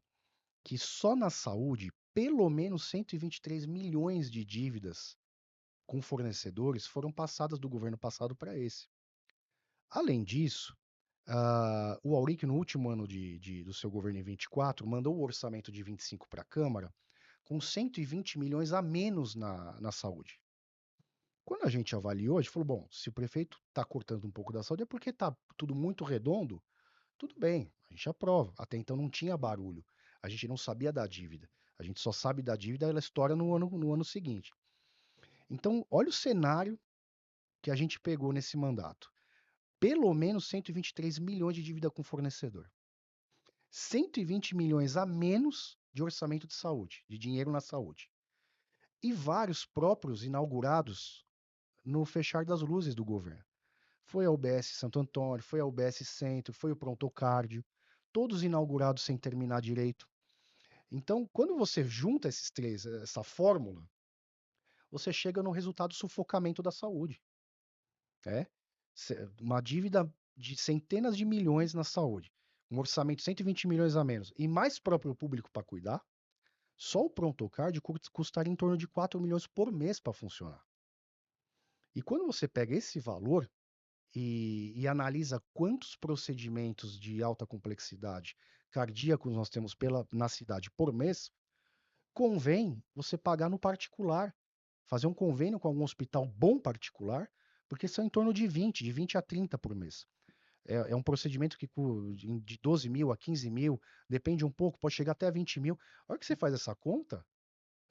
B: que só na saúde, pelo menos 123 milhões de dívidas com fornecedores foram passadas do governo passado para esse. Além disso, o Auric, no último ano do seu governo em 24, mandou o orçamento de 25 para a Câmara com 120 milhões a menos na saúde. Quando a gente avaliou, a gente falou, bom, se o prefeito está cortando um pouco da saúde é porque está tudo muito redondo, tudo bem, a gente aprova. Até então não tinha barulho, a gente não sabia da dívida. A gente só sabe da dívida, ela estoura no ano seguinte. Então, olha o cenário que a gente pegou nesse mandato. Pelo menos 123 milhões de dívida com fornecedor. 120 milhões a menos de orçamento de saúde, de dinheiro na saúde. E vários próprios inaugurados no fechar das luzes do governo. Foi a UBS Santo Antônio, foi a UBS Centro, foi o Prontocárdio, todos inaugurados sem terminar direito. Então, quando você junta esses três, essa fórmula, você chega no resultado sufocamento da saúde. É? Uma dívida de centenas de milhões na saúde, um orçamento de 120 milhões a menos e mais próprio público para cuidar, só o Prontocard custaria em torno de 4 milhões por mês para funcionar. E quando você pega esse valor e analisa quantos procedimentos de alta complexidade cardíacos nós temos na cidade por mês, convém você pagar no particular, fazer um convênio com algum hospital bom particular, porque são em torno de 20 a 30 por mês. É um procedimento que de 12 mil a 15 mil, depende um pouco, pode chegar até a 20 mil. A hora que você faz essa conta,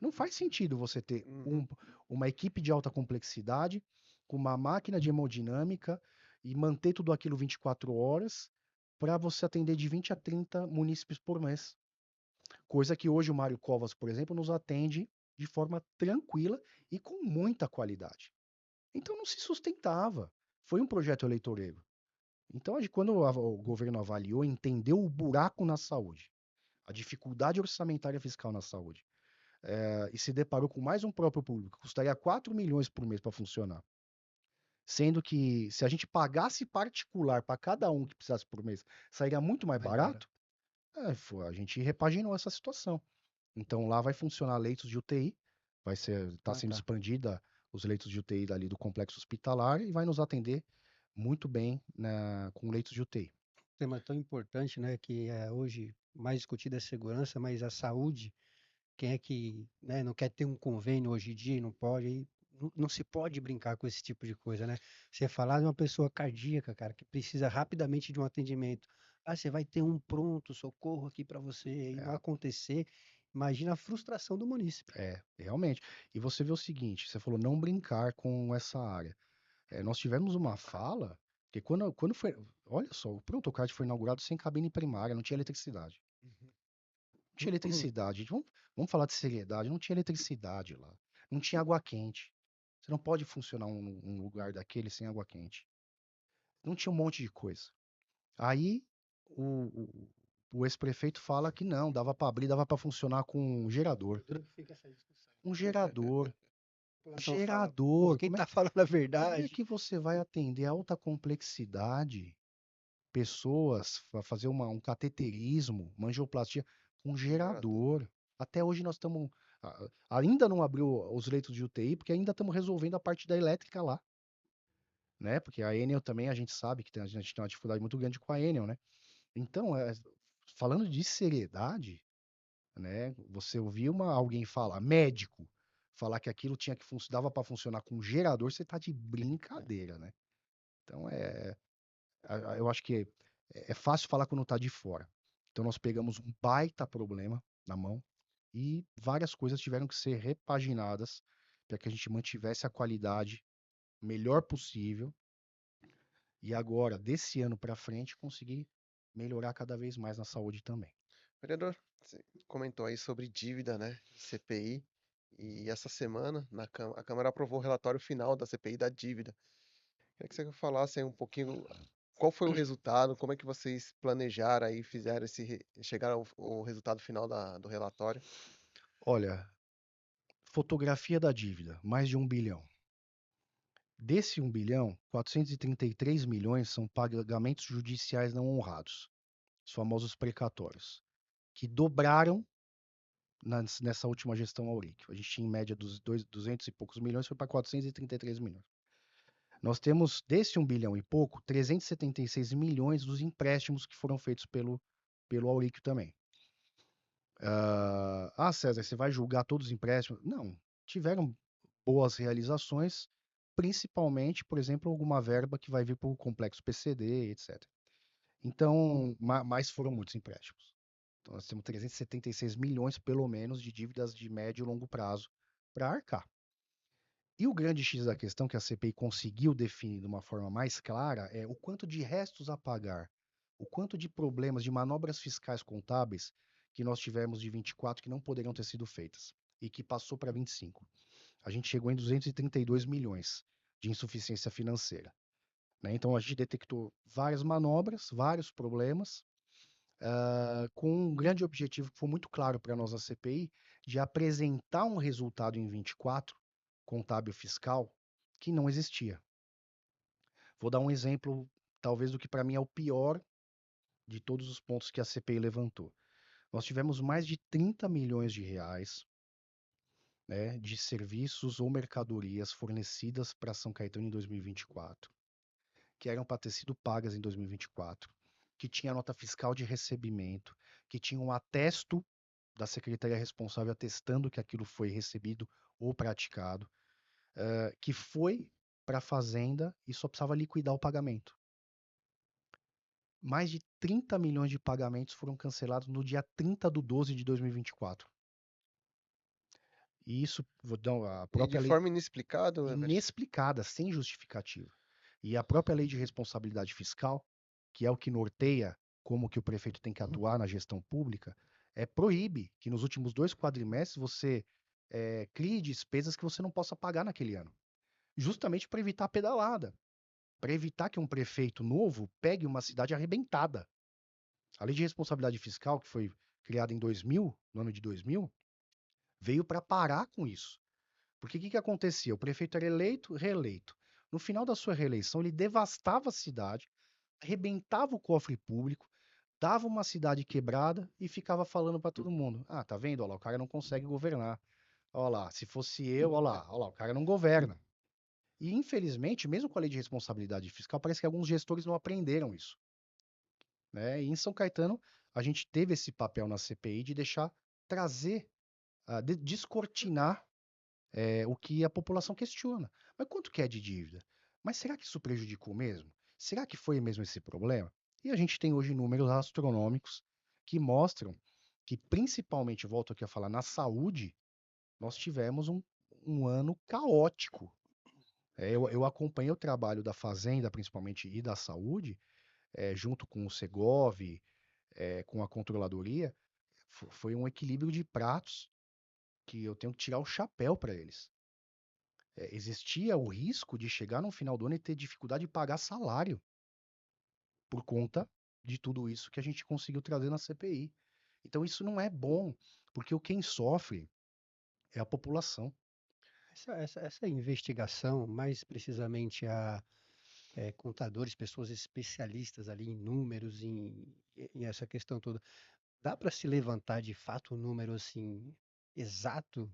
B: não faz sentido você ter
C: Uhum.
B: uma equipe de alta complexidade, com uma máquina de hemodinâmica e manter tudo aquilo 24 horas para você atender de 20 a 30 munícipes por mês. Coisa que hoje o Mário Covas, por exemplo, nos atende de forma tranquila e com muita qualidade. Então não se sustentava. Foi um projeto eleitoreiro. Então, quando o governo avaliou, entendeu o buraco na saúde, a dificuldade orçamentária fiscal na saúde, e se deparou com mais um próprio público, que custaria 4 milhões por mês para funcionar. Sendo que, se a gente pagasse particular para cada um que precisasse por mês, sairia muito mais barato, a gente repaginou essa situação. Então, lá vai funcionar leitos de UTI, está sendo expandida os leitos de UTI dali do complexo hospitalar e vai nos atender muito bem com leitos de UTI.
A: Tema tão importante, né, que é hoje mais discutido é segurança, mas a saúde, quem é que, né, não quer ter um convênio hoje em dia e não pode, aí não se pode brincar com esse tipo de coisa, né? Você falar de uma pessoa cardíaca, cara, que precisa rapidamente de um atendimento. Ah, você vai ter um pronto socorro aqui para você e não
B: É,
A: acontecer. Imagina a frustração do munícipe.
B: realmente. E você vê o seguinte, você falou não brincar com essa área. Nós tivemos uma fala que quando foi, olha só, o Prontocard foi inaugurado sem cabine primária, não tinha eletricidade. Não tinha eletricidade. Vamos falar de seriedade, não tinha eletricidade lá. Não tinha água quente. Você não pode funcionar um lugar daquele sem água quente. Não tinha um monte de coisa. Aí o, o, o ex-prefeito fala que não, dava para abrir, dava para funcionar com um gerador.
A: Dura que fica essa discussão.
B: Um gerador.
A: A população fala, pô,
B: Gerador.
A: quem tá falando a
B: Como é
A: verdade?
B: que você vai atender alta complexidade, pessoas, fazer um cateterismo, uma angioplastia com
C: Gerador.
B: gerador? Até hoje nós estamos. Ainda não abriu os leitos de UTI, porque ainda estamos resolvendo a parte da elétrica lá. Né? Porque a Enel também a gente sabe que a gente tem uma dificuldade muito grande com a Enel, né? Então, falando de seriedade, né? Você ouvir alguém falar, médico, falar que aquilo dava para funcionar com gerador, você tá de brincadeira, né? Então eu acho que é fácil falar quando tá de fora. Então nós pegamos um baita problema na mão e várias coisas tiveram que ser repaginadas para que a gente mantivesse a qualidade melhor possível e agora, desse ano para frente, conseguir melhorar cada vez mais na saúde também.
C: Vereador, você comentou aí sobre dívida, né? CPI. E essa semana, a Câmara aprovou o relatório final da CPI da dívida. Queria que você falasse aí um pouquinho qual foi o resultado, como é que vocês planejaram aí, fizeram chegaram ao resultado final do relatório.
B: Olha, fotografia da dívida, mais de 1 bilhão. Desse 1 bilhão, 433 milhões são pagamentos judiciais não honrados, os famosos precatórios, que dobraram nessa última gestão Auric. A gente tinha em média dos 200 e poucos milhões, foi para 433 milhões. Nós temos, desse 1 bilhão e pouco, 376 milhões dos empréstimos que foram feitos pelo Auric também. César, você vai julgar todos os empréstimos? Não, tiveram boas realizações, principalmente, por exemplo, alguma verba que vai vir para o complexo PCD, etc. Então, mas foram muitos empréstimos. Então, nós temos 376 milhões, pelo menos, de dívidas de médio e longo prazo para arcar. E o grande X da questão que a CPI conseguiu definir de uma forma mais clara é o quanto de restos a pagar, o quanto de problemas, de manobras fiscais contábeis que nós tivemos de 24 que não poderiam ter sido feitas e que passou para 25. A gente chegou em 232 milhões de insuficiência financeira, né? Então a gente detectou várias manobras, vários problemas, com um grande objetivo que foi muito claro para nós na CPI, de apresentar um resultado em 24, contábil fiscal, que não existia. Vou dar um exemplo, talvez, do que para mim é o pior de todos os pontos que a CPI levantou. Nós tivemos mais de 30 milhões de reais, né, de serviços ou mercadorias fornecidas para São Caetano em 2024, que eram para ter sido pagas em 2024, que tinha nota fiscal de recebimento, que tinha um atesto da secretaria responsável atestando que aquilo foi recebido ou praticado, que foi para a Fazenda e só precisava liquidar o pagamento. Mais de 30 milhões de pagamentos foram cancelados no dia 30/12 de 2024. E isso, a
C: E de
B: própria lei
C: forma inexplicada, Everson.
B: inexplicada, sem justificativa. E a própria lei de responsabilidade fiscal, que é o que norteia como que o prefeito tem que atuar na gestão pública, proíbe que nos últimos 2 quadrimestres você crie despesas que você não possa pagar naquele ano. Justamente para evitar a pedalada, para evitar que um prefeito novo pegue uma cidade arrebentada. A lei de responsabilidade fiscal, que foi criada em 2000, no ano de 2000, veio para parar com isso. Porque o que acontecia? O prefeito era eleito, reeleito. No final da sua reeleição, ele devastava a cidade, arrebentava o cofre público, dava uma cidade quebrada e ficava falando para todo mundo: ah, tá vendo? Olha lá, o cara não consegue governar. Olha lá, se fosse eu, olha lá, o cara não governa. E infelizmente, mesmo com a lei de responsabilidade fiscal, parece que alguns gestores não aprenderam isso, né? E em São Caetano, a gente teve esse papel na CPI de trazer, descortinar o que a população questiona. Mas quanto que é de dívida? Mas será que isso prejudicou mesmo? Será que foi mesmo esse problema? E a gente tem hoje números astronômicos que mostram que, principalmente, volto aqui a falar, na saúde, nós tivemos um ano caótico. Eu acompanhei o trabalho da Fazenda, principalmente, e da saúde, junto com o Segov, com a controladoria. Foi um equilíbrio de pratos que eu tenho que tirar o chapéu para eles. Existia o risco de chegar no final do ano e ter dificuldade de pagar salário por conta de tudo isso que a gente conseguiu trazer na CPI. Então isso não é bom, porque quem sofre é a população.
A: Essa investigação, mais precisamente contadores, pessoas especialistas ali em números, em essa questão toda, dá para se levantar de fato um número assim exato?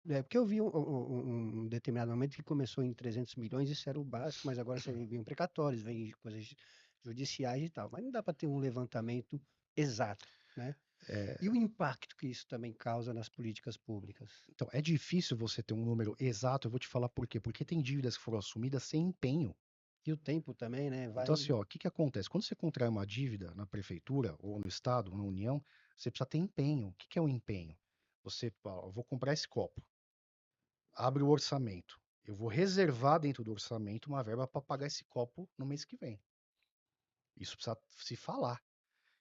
A: Porque eu vi um determinado momento que começou em 300 milhões, isso era o básico, mas agora você vem precatórios, vem coisas judiciais e tal. Mas não dá para ter um levantamento exato, né? E o impacto que isso também causa nas políticas públicas?
B: Então, é difícil você ter um número exato, eu vou te falar por quê. Porque tem dívidas que foram assumidas sem empenho.
A: E o tempo também, né?
B: Então,
A: Vai.
B: assim, ó, o que que acontece? Quando você contrai uma dívida na prefeitura, ou no estado, ou na União, você precisa ter empenho. O que que é o empenho? Você, ó, eu vou comprar esse copo. Abre o orçamento. Eu vou reservar dentro do orçamento uma verba para pagar esse copo no mês que vem. Isso precisa se falar.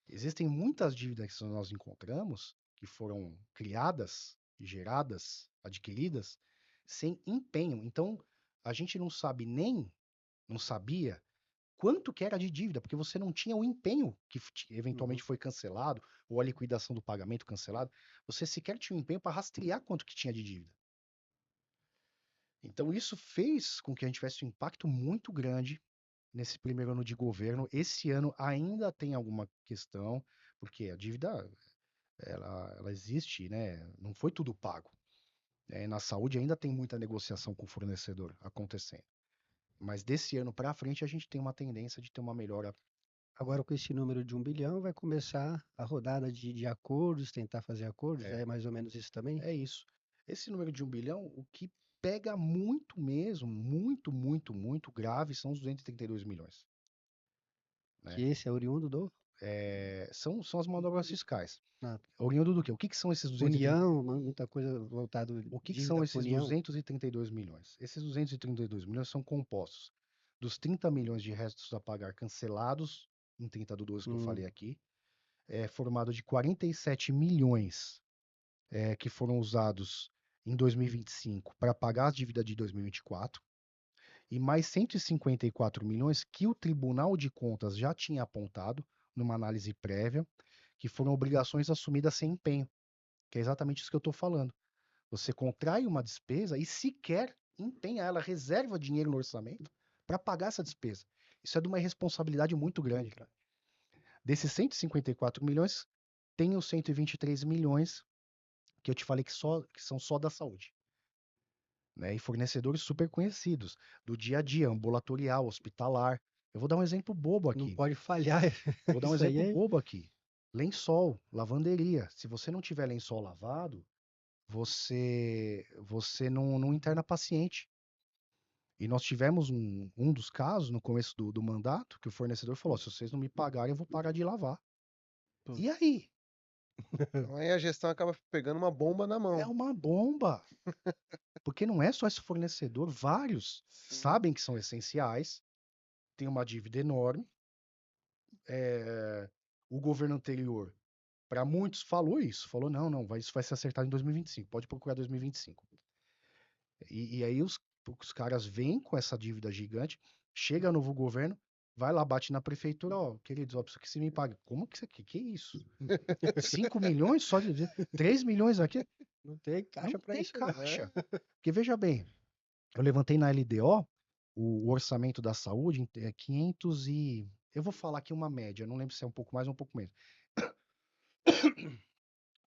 B: Existem muitas dívidas que nós encontramos que foram criadas, geradas, adquiridas sem empenho. Então, a gente não sabe nem, não sabia quanto que era de dívida, porque você não tinha o empenho que eventualmente foi cancelado ou a liquidação do pagamento cancelado. Você sequer tinha o empenho para rastrear quanto que tinha de dívida. Então, isso fez com que a gente tivesse um impacto muito grande nesse primeiro ano de governo. Esse ano ainda tem alguma questão, porque a dívida ela existe, né? Não foi tudo pago. Na saúde ainda tem muita negociação com o fornecedor acontecendo. Mas desse ano para frente a gente tem uma tendência de ter uma melhora.
A: Agora, com esse número de 1 bilhão, vai começar a rodada de acordos, tentar fazer acordos.
B: É,
A: É mais ou menos isso também?
B: é isso. Esse número de 1 bilhão, o que pega muito mesmo, muito, muito, muito grave, são os 232 milhões.
A: Que
B: Né?
A: esse é oriundo do
B: São as manobras fiscais.
A: ah,
B: Oriundo do quê? O que que são esses 232?
A: União, muita coisa voltado
B: O que que
A: dívida
B: são
A: com
B: esses
A: União.
B: 232 milhões? Esses 232 milhões são compostos dos 30 milhões de restos a pagar cancelados em 30/12 que eu
A: Hum,
B: falei aqui, formado de 47 milhões que foram usados em 2025 para pagar as dívidas de 2024 e mais 154 milhões que o Tribunal de Contas já tinha apontado numa análise prévia, que foram obrigações assumidas sem empenho, que é exatamente isso que eu estou falando. Você contrai uma despesa e sequer empenha ela, reserva dinheiro no orçamento para pagar essa despesa. Isso é de uma irresponsabilidade muito grande. Desses 154 milhões, tem os 123 milhões que eu te falei que são só da saúde. Né? E fornecedores super conhecidos, do dia a dia, ambulatorial, hospitalar. Eu vou dar um exemplo bobo
A: não
B: aqui.
A: pode falhar.
B: Vou dar um
A: Isso aí
B: exemplo
A: é.
B: bobo aqui. Lençol, lavanderia. Se você não tiver lençol lavado, você não interna paciente. E nós tivemos um dos casos no começo do mandato que o fornecedor falou: se vocês não me pagarem, eu vou parar de lavar. E aí?
C: Então aí a gestão acaba pegando uma bomba na
B: É
C: mão.
B: uma bomba. Porque não é só esse fornecedor, vários
C: Sim.
B: sabem que são essenciais, tem uma dívida enorme. O governo anterior, para muitos, falou isso: falou, não, isso vai ser acertado em 2025, pode procurar 2025. E aí os caras vêm com essa dívida gigante, chega novo governo, vai lá, bate na prefeitura, ó, queridos, ó, preciso que você me pague. Como que isso aqui? Que isso? 5 milhões só de 3 milhões aqui?
A: Não tem
B: Não
A: caixa para
B: tem
A: isso, não.
B: caixa. Porque veja bem, eu levantei na LDO o orçamento da saúde é 500 e... Eu vou falar aqui uma média, não lembro se é um pouco mais ou um pouco menos.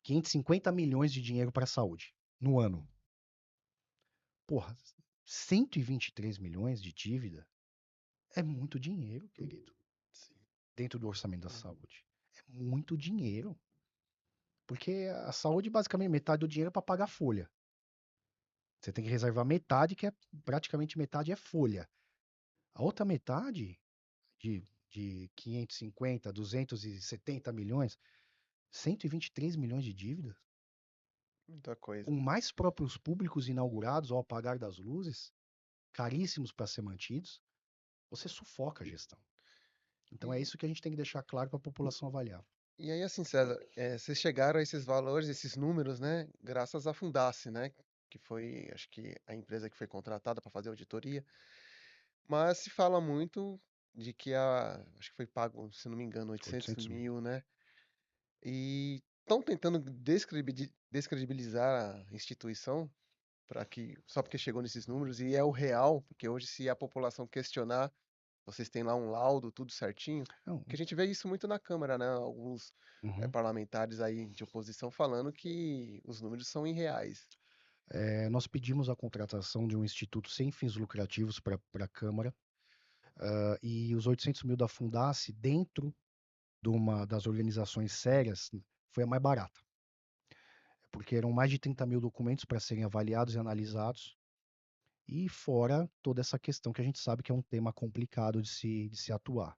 B: 550 milhões de dinheiro para a saúde no ano. Porra, 123 milhões de dívida é muito dinheiro, querido, dentro do orçamento da saúde. É muito dinheiro. Porque a saúde, basicamente, metade do dinheiro é para pagar folha. Você tem que reservar metade, que é praticamente metade é folha. A outra metade, de 550, 270 milhões, 123 milhões de dívidas,
C: Muita coisa.
B: com mais próprios públicos inaugurados ao apagar das luzes, caríssimos para ser mantidos, você sufoca a gestão. Então é
C: E,
B: isso que a gente tem que deixar claro para a população avaliar.
C: e aí, assim, César, vocês chegaram a esses valores, esses números, né, graças à Fundace, né, que foi, acho que, a empresa que foi contratada para fazer a auditoria. Mas se fala muito de que acho que foi pago, se não me engano, 800
B: 800 mil.
C: mil, né? E estão tentando descredibilizar a instituição para que só porque chegou nesses números e é o real, porque hoje se a população questionar, vocês têm lá um laudo, tudo certinho,
B: Não,
C: que a gente vê isso muito na Câmara, né? Alguns
B: uhum.
C: parlamentares aí de oposição falando que os números são irreais.
B: Nós pedimos a contratação de um instituto sem fins lucrativos para a Câmara e os 800 mil da Fundace dentro das organizações sérias foi a mais barata, porque eram mais de 30 mil documentos para serem avaliados e analisados, e fora toda essa questão que a gente sabe que é um tema complicado de se atuar.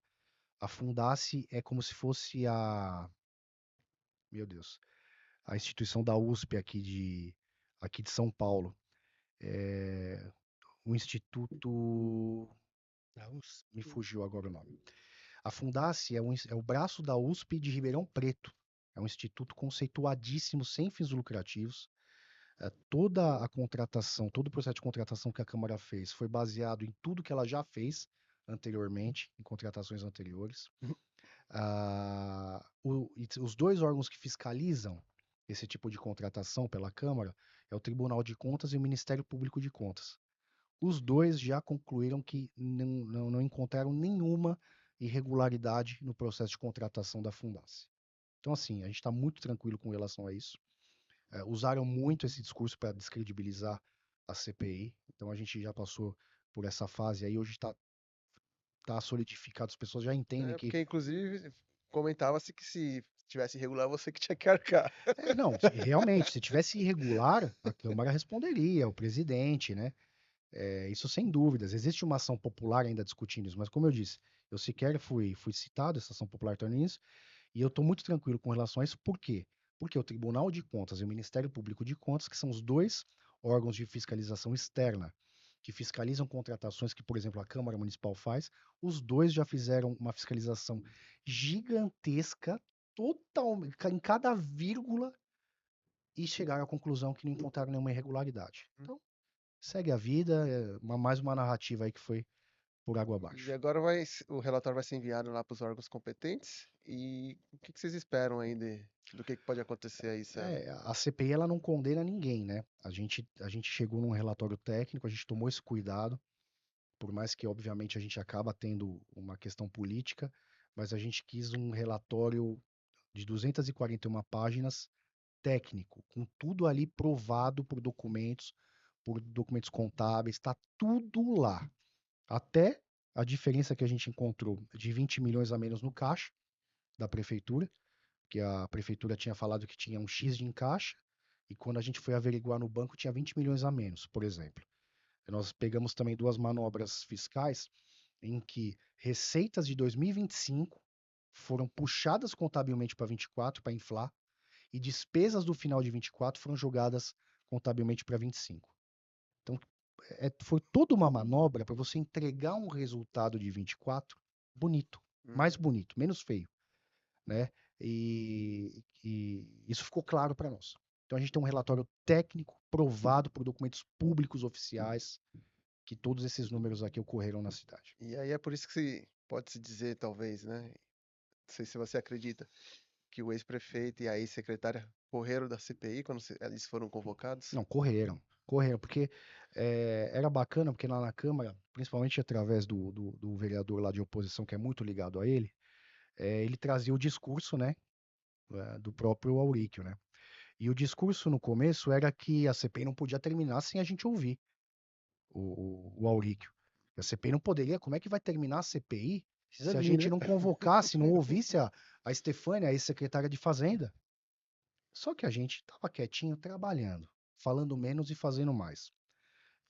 B: A Fundace é como se fosse meu Deus, a instituição da USP aqui de São Paulo. É, o Instituto.
A: Da
B: Me
A: USP.
B: fugiu agora o nome. A Fundace é o braço da USP de Ribeirão Preto. É um instituto conceituadíssimo, sem fins lucrativos. Toda a contratação, todo o processo de contratação que a Câmara fez foi baseado em tudo que ela já fez anteriormente, em contratações anteriores. Os dois órgãos que fiscalizam esse tipo de contratação pela Câmara é o Tribunal de Contas e o Ministério Público de Contas. Os dois já concluíram que não encontraram nenhuma irregularidade no processo de contratação da Fundace. Então, assim, a gente está muito tranquilo com relação a isso. Usaram muito esse discurso para descredibilizar a CPI. Então, a gente já passou por essa fase aí. Hoje está solidificado, as pessoas já entendem que.
C: Porque, inclusive, comentava-se que se tivesse irregular, você que tinha que arcar.
B: Não, realmente, se tivesse irregular, a Câmara responderia, o presidente, né? Isso sem dúvidas. Existe uma ação popular ainda discutindo isso, mas como eu disse, eu sequer fui citado, essa ação popular está nisso, e eu estou muito tranquilo com relação a isso. Por quê? Porque o Tribunal de Contas e o Ministério Público de Contas, que são os dois órgãos de fiscalização externa, que fiscalizam contratações que, por exemplo, a Câmara Municipal faz, os dois já fizeram uma fiscalização gigantesca, total, em cada vírgula, e chegaram à conclusão que não encontraram nenhuma irregularidade. Então, segue a vida, mais uma narrativa aí que foi por água
C: E
B: abaixo.
C: agora o relatório vai ser enviado lá para os órgãos competentes. E o que vocês esperam aí do que pode acontecer aí, César?
B: A CPI ela não condena ninguém, né? A gente chegou num relatório técnico, a gente tomou esse cuidado, por mais que obviamente a gente acaba tendo uma questão política, mas a gente quis um relatório de 241 páginas técnico, com tudo ali provado por documentos contábeis, está tudo lá. Até a diferença que a gente encontrou de 20 milhões a menos no caixa da prefeitura, que a prefeitura tinha falado que tinha um X de encaixe, e quando a gente foi averiguar no banco tinha 20 milhões a menos, por exemplo. Nós pegamos também duas manobras fiscais em que receitas de 2025 foram puxadas contabilmente para 24 para inflar, e despesas do final de 24 foram jogadas contabilmente para 25. Então, foi toda uma manobra para você entregar um resultado de 24 bonito, mais bonito, menos feio, né? E isso ficou claro para nós. Então a gente tem um relatório técnico provado por documentos públicos oficiais que todos esses números aqui ocorreram na cidade.
C: E aí é por isso que pode-se dizer, talvez, né? Não sei se você acredita, que o ex-prefeito e a ex-secretária correram da CPI quando eles foram convocados.
B: Não, correram, porque era bacana, porque lá na Câmara, principalmente através do vereador lá de oposição, que é muito ligado a ele, ele trazia o discurso, né, do próprio Auríquio, né? E o discurso no começo era que a CPI não podia terminar sem a gente ouvir o Auríquio. A CPI não poderia, como é que vai terminar a CPI
A: Precisa
B: se a
A: vir,
B: gente
A: né?
B: não convocasse, não ouvisse a Estefânia, a ex-secretária de Fazenda? Só que a gente estava quietinho, trabalhando, falando menos e fazendo mais.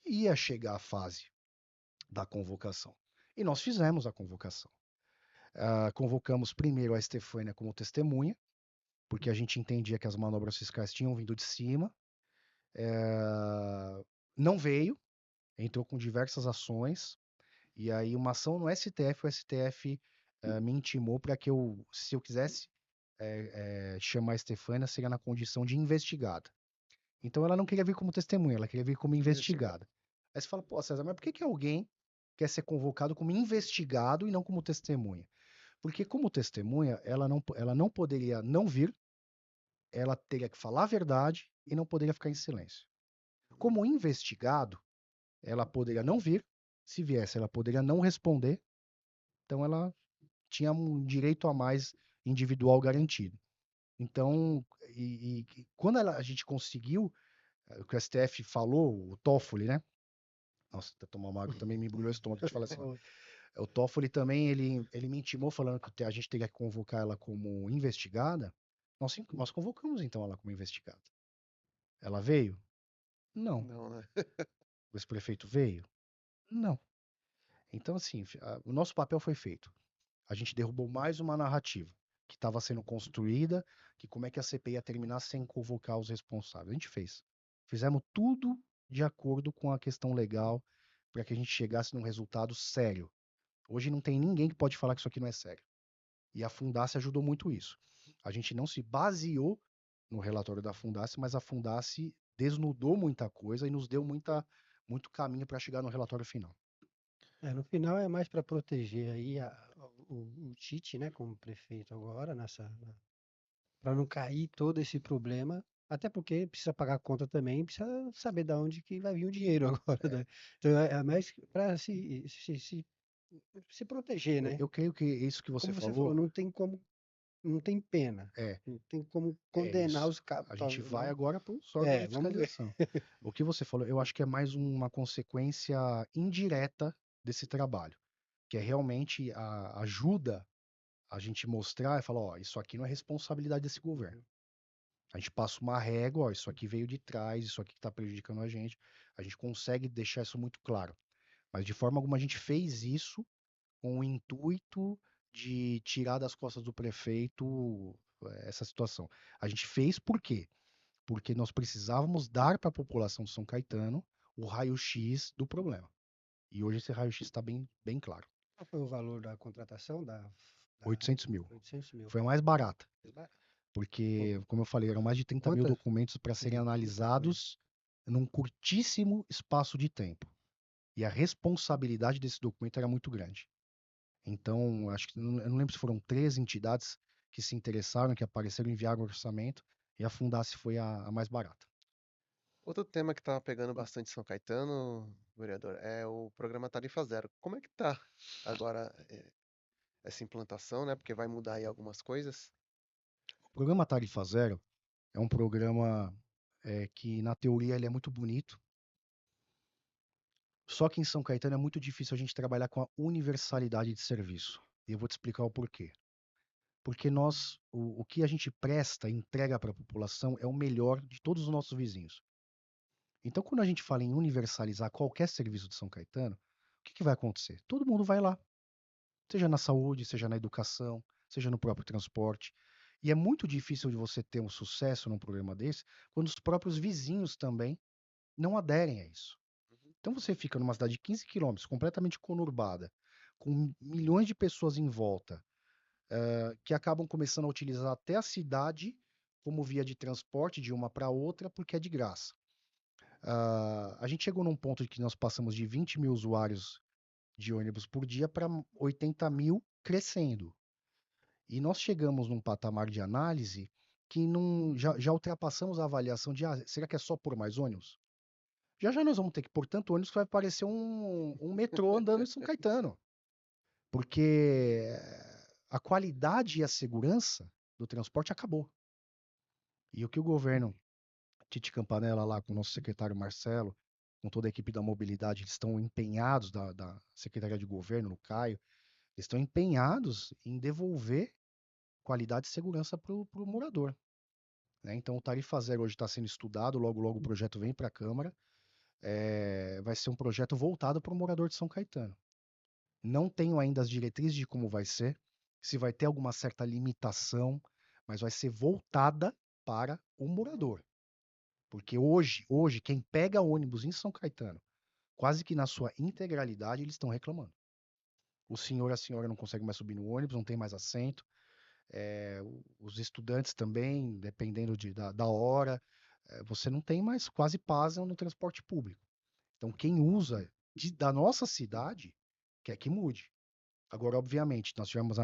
B: Ia chegar a fase da convocação. E nós fizemos a convocação. Convocamos primeiro a Estefânia como testemunha, porque a gente entendia que as manobras fiscais tinham vindo de cima. Não veio, entrou com diversas ações, e aí uma ação no STF, o STF me intimou para que se eu quisesse chamar a Estefânia, seria na condição de investigada. Então ela não queria vir como testemunha, ela queria vir como investigada. Aí você fala, pô, César, mas por que alguém quer ser convocado como investigado e não como testemunha? Porque como testemunha, ela não poderia não vir, ela teria que falar a verdade e não poderia ficar em silêncio. Como investigado, ela poderia não vir, se viesse, ela poderia não responder, então ela tinha um direito a mais individual garantido. Então, quando a gente conseguiu, o que o STF falou, o Toffoli, né? Nossa, até tomar uma água também me embrulhou o estômago de falar assim. O Toffoli também, ele me intimou falando que a gente teria que convocar ela como investigada. Nós convocamos, então, ela como investigada. Ela veio? Não.
C: Não, né?
B: O ex-prefeito veio? Não. Então, assim, o nosso papel foi feito. A gente derrubou mais uma narrativa que estava sendo construída, que como é que a CPI ia terminar sem convocar os responsáveis. A gente fez. Fizemos tudo de acordo com a questão legal para que a gente chegasse num resultado sério. Hoje não tem ninguém que pode falar que isso aqui não é sério. E a Fundace ajudou muito isso. A gente não se baseou no relatório da Fundace, mas a Fundace desnudou muita coisa e nos deu muito caminho para chegar no relatório final.
A: No final é mais para proteger aí o Tite, né, como prefeito agora, para não cair todo esse problema, até porque precisa pagar a conta também, precisa saber de onde que vai vir o dinheiro agora, né? Então é mais para se proteger,
B: Eu,
A: né?
B: eu creio que isso que você
A: Como você falou,
B: falou
A: não tem pena,
B: é,
A: não tem como
B: é
A: condenar
B: isso.
A: os cabos,
B: A gente vai
A: né?
B: agora para os órgãos de
A: Vamos ver.
B: fiscalização. O que você falou, eu acho que é mais uma consequência indireta desse trabalho, que é realmente a ajuda a gente mostrar e falar, ó, isso aqui não é responsabilidade desse governo. A gente passa uma régua, ó, isso aqui veio de trás, isso aqui está prejudicando a gente consegue deixar isso muito claro. Mas de forma alguma a gente fez isso com o intuito de tirar das costas do prefeito essa situação. A gente fez por quê? Porque nós precisávamos dar para a população de São Caetano o raio-x do problema. E hoje esse raio-x está bem claro.
A: Qual foi o valor da contratação da
B: 800 mil.
A: 800 mil?
B: Foi a mais barata.
A: Pô,
B: Porque, como eu falei, eram mais de 30 mil
A: quantas?
B: documentos para serem
A: Muita coisa.
B: analisados num curtíssimo espaço de tempo. E a responsabilidade desse documento era muito grande. Então, acho que eu não lembro se foram 3 entidades que se interessaram, que apareceram, enviaram o orçamento, e a Fundace foi a mais barata.
C: Outro tema que estava pegando bastante São Caetano, vereador, é o programa Tarifa Zero. Como é que tá agora essa implantação, né? Porque vai mudar aí algumas coisas.
B: O programa Tarifa Zero é um programa que, na teoria, ele é muito bonito, só que em São Caetano é muito difícil a gente trabalhar com a universalidade de serviço. E eu vou te explicar o porquê. Porque o que a gente presta e entrega para a população é o melhor de todos os nossos vizinhos. Então, quando a gente fala em universalizar qualquer serviço de São Caetano, o que vai acontecer? Todo mundo vai lá, seja na saúde, seja na educação, seja no próprio transporte. E é muito difícil de você ter um sucesso num programa desse quando os próprios vizinhos também não aderem a isso. Então você fica numa cidade de 15 quilômetros, completamente conurbada, com milhões de pessoas em volta, que acabam começando a utilizar até a cidade como via de transporte de uma para outra, porque é de graça. A gente chegou num ponto de que nós passamos de 20 mil usuários de ônibus por dia para 80 mil crescendo. E nós chegamos num patamar de análise que já ultrapassamos a avaliação de será que é só por mais ônibus? Já nós vamos ter que pôr tanto ônibus que vai parecer um metrô andando em São Caetano. Porque a qualidade e a segurança do transporte acabou. E o que o governo, Tite Campanella lá com o nosso secretário Marcelo, com toda a equipe da mobilidade, eles estão empenhados, da Secretaria de Governo, no Caio, eles estão empenhados em devolver qualidade e segurança para o morador. Né? Então, o Tarifa Zero hoje está sendo estudado, logo o projeto vem para a Câmara, vai ser um projeto voltado para o morador de São Caetano. Não tenho ainda as diretrizes de como vai ser, se vai ter alguma certa limitação, mas vai ser voltada para o morador. Porque hoje, quem pega ônibus em São Caetano, quase que na sua integralidade, eles estão reclamando. O senhor e a senhora não conseguem mais subir no ônibus, não tem mais assento. Os estudantes também, dependendo da hora, você não tem mais quase paz no transporte público. Então, quem usa da nossa cidade quer que mude. Agora, obviamente, nós tivemos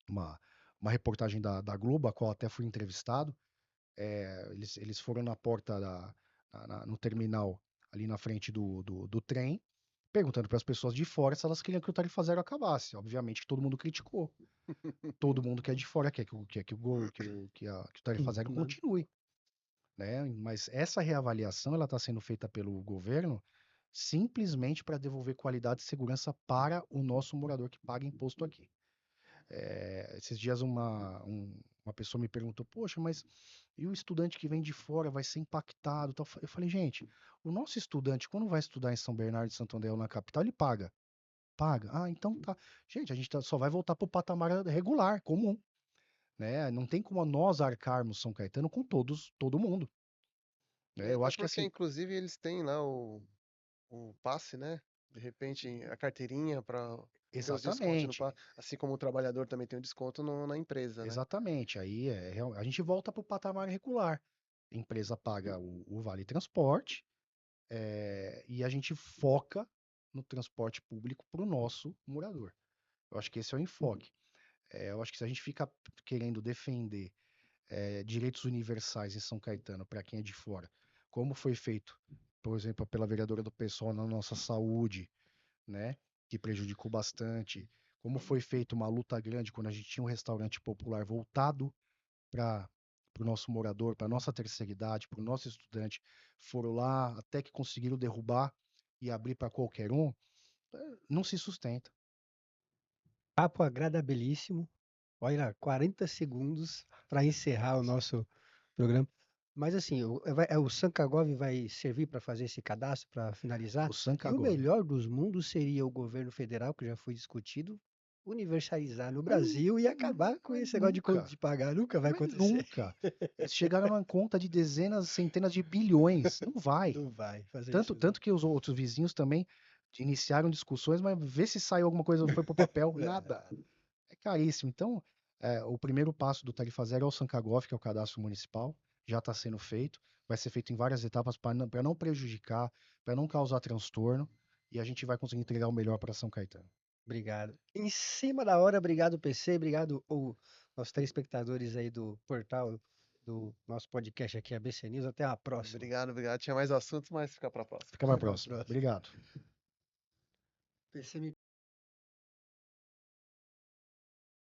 B: uma, uma reportagem da Globo, a qual até fui entrevistado. Eles foram na porta no terminal, ali na frente do trem, perguntando para as pessoas de fora se elas queriam que o Tarifa Zero acabasse. Obviamente que todo mundo criticou. Todo mundo que é de fora quer que o Tarifa Zero continue. Né? Mas essa reavaliação ela está sendo feita pelo governo simplesmente para devolver qualidade e segurança para o nosso morador que paga imposto aqui. Esses dias uma Uma pessoa me perguntou, poxa, mas e o estudante que vem de fora vai ser impactado? Tal? Eu falei, gente, o nosso estudante, quando vai estudar em São Bernardo de Santo André ou na capital, ele paga. Paga. Ah, então tá. Gente, a gente só vai voltar para o patamar regular, comum. Né? Não tem como nós arcarmos São Caetano com todo mundo. Né? Eu
C: Até
B: acho que
C: porque,
B: assim,
C: inclusive, eles têm lá o passe, né? De repente, a carteirinha para ter os descontos no
B: exatamente,
C: passe. Assim como o trabalhador também tem um desconto na empresa, né?
B: exatamente. Aí a gente volta para o patamar regular. A empresa paga o vale transporte, e a gente foca no transporte público para o nosso morador. Eu acho que esse é o enfoque. Eu acho que se a gente fica querendo defender direitos universais em São Caetano para quem é de fora, como foi feito, por exemplo, pela vereadora do PSOL na nossa saúde, né, que prejudicou bastante, como foi feita uma luta grande quando a gente tinha um restaurante popular voltado para o nosso morador, para a nossa terceira idade, para o nosso estudante, foram lá até que conseguiram derrubar e abrir para qualquer um, não se sustenta.
A: Papo agradabilíssimo. Olha, 40 segundos para encerrar o nosso programa. Mas assim, o Sankagov vai servir para fazer esse cadastro, para finalizar.
B: O
A: E o
B: Sankagov.
A: melhor dos mundos seria o governo federal, que já foi discutido, universalizar no
B: Mas,
A: Brasil e acabar com
B: mas
A: esse negócio de conta
B: nunca,
A: de pagar. Nunca vai
B: mas
A: acontecer.
B: nunca. Eles chegaram numa conta de dezenas, centenas de bilhões. Não vai.
A: Não vai fazer
B: Tanto,
A: isso, não.
B: tanto que os outros vizinhos também iniciaram discussões, mas vê se saiu alguma coisa, foi pro papel, nada. É caríssimo. Então, o primeiro passo do Tarifa Zero é o Sankagov, que é o cadastro municipal, já está sendo feito. Vai ser feito em várias etapas para não prejudicar, para não causar transtorno, e a gente vai conseguir entregar o melhor para São Caetano.
A: Obrigado. Em cima da hora, obrigado, PC, obrigado aos telespectadores aí do portal do nosso podcast aqui, ABC News. Até a próxima.
C: Obrigado, obrigado. Tinha mais assuntos, mas fica para a próxima.
B: Fica para a
A: Até a
B: próxima.
A: próxima.
B: Obrigado.
A: PC me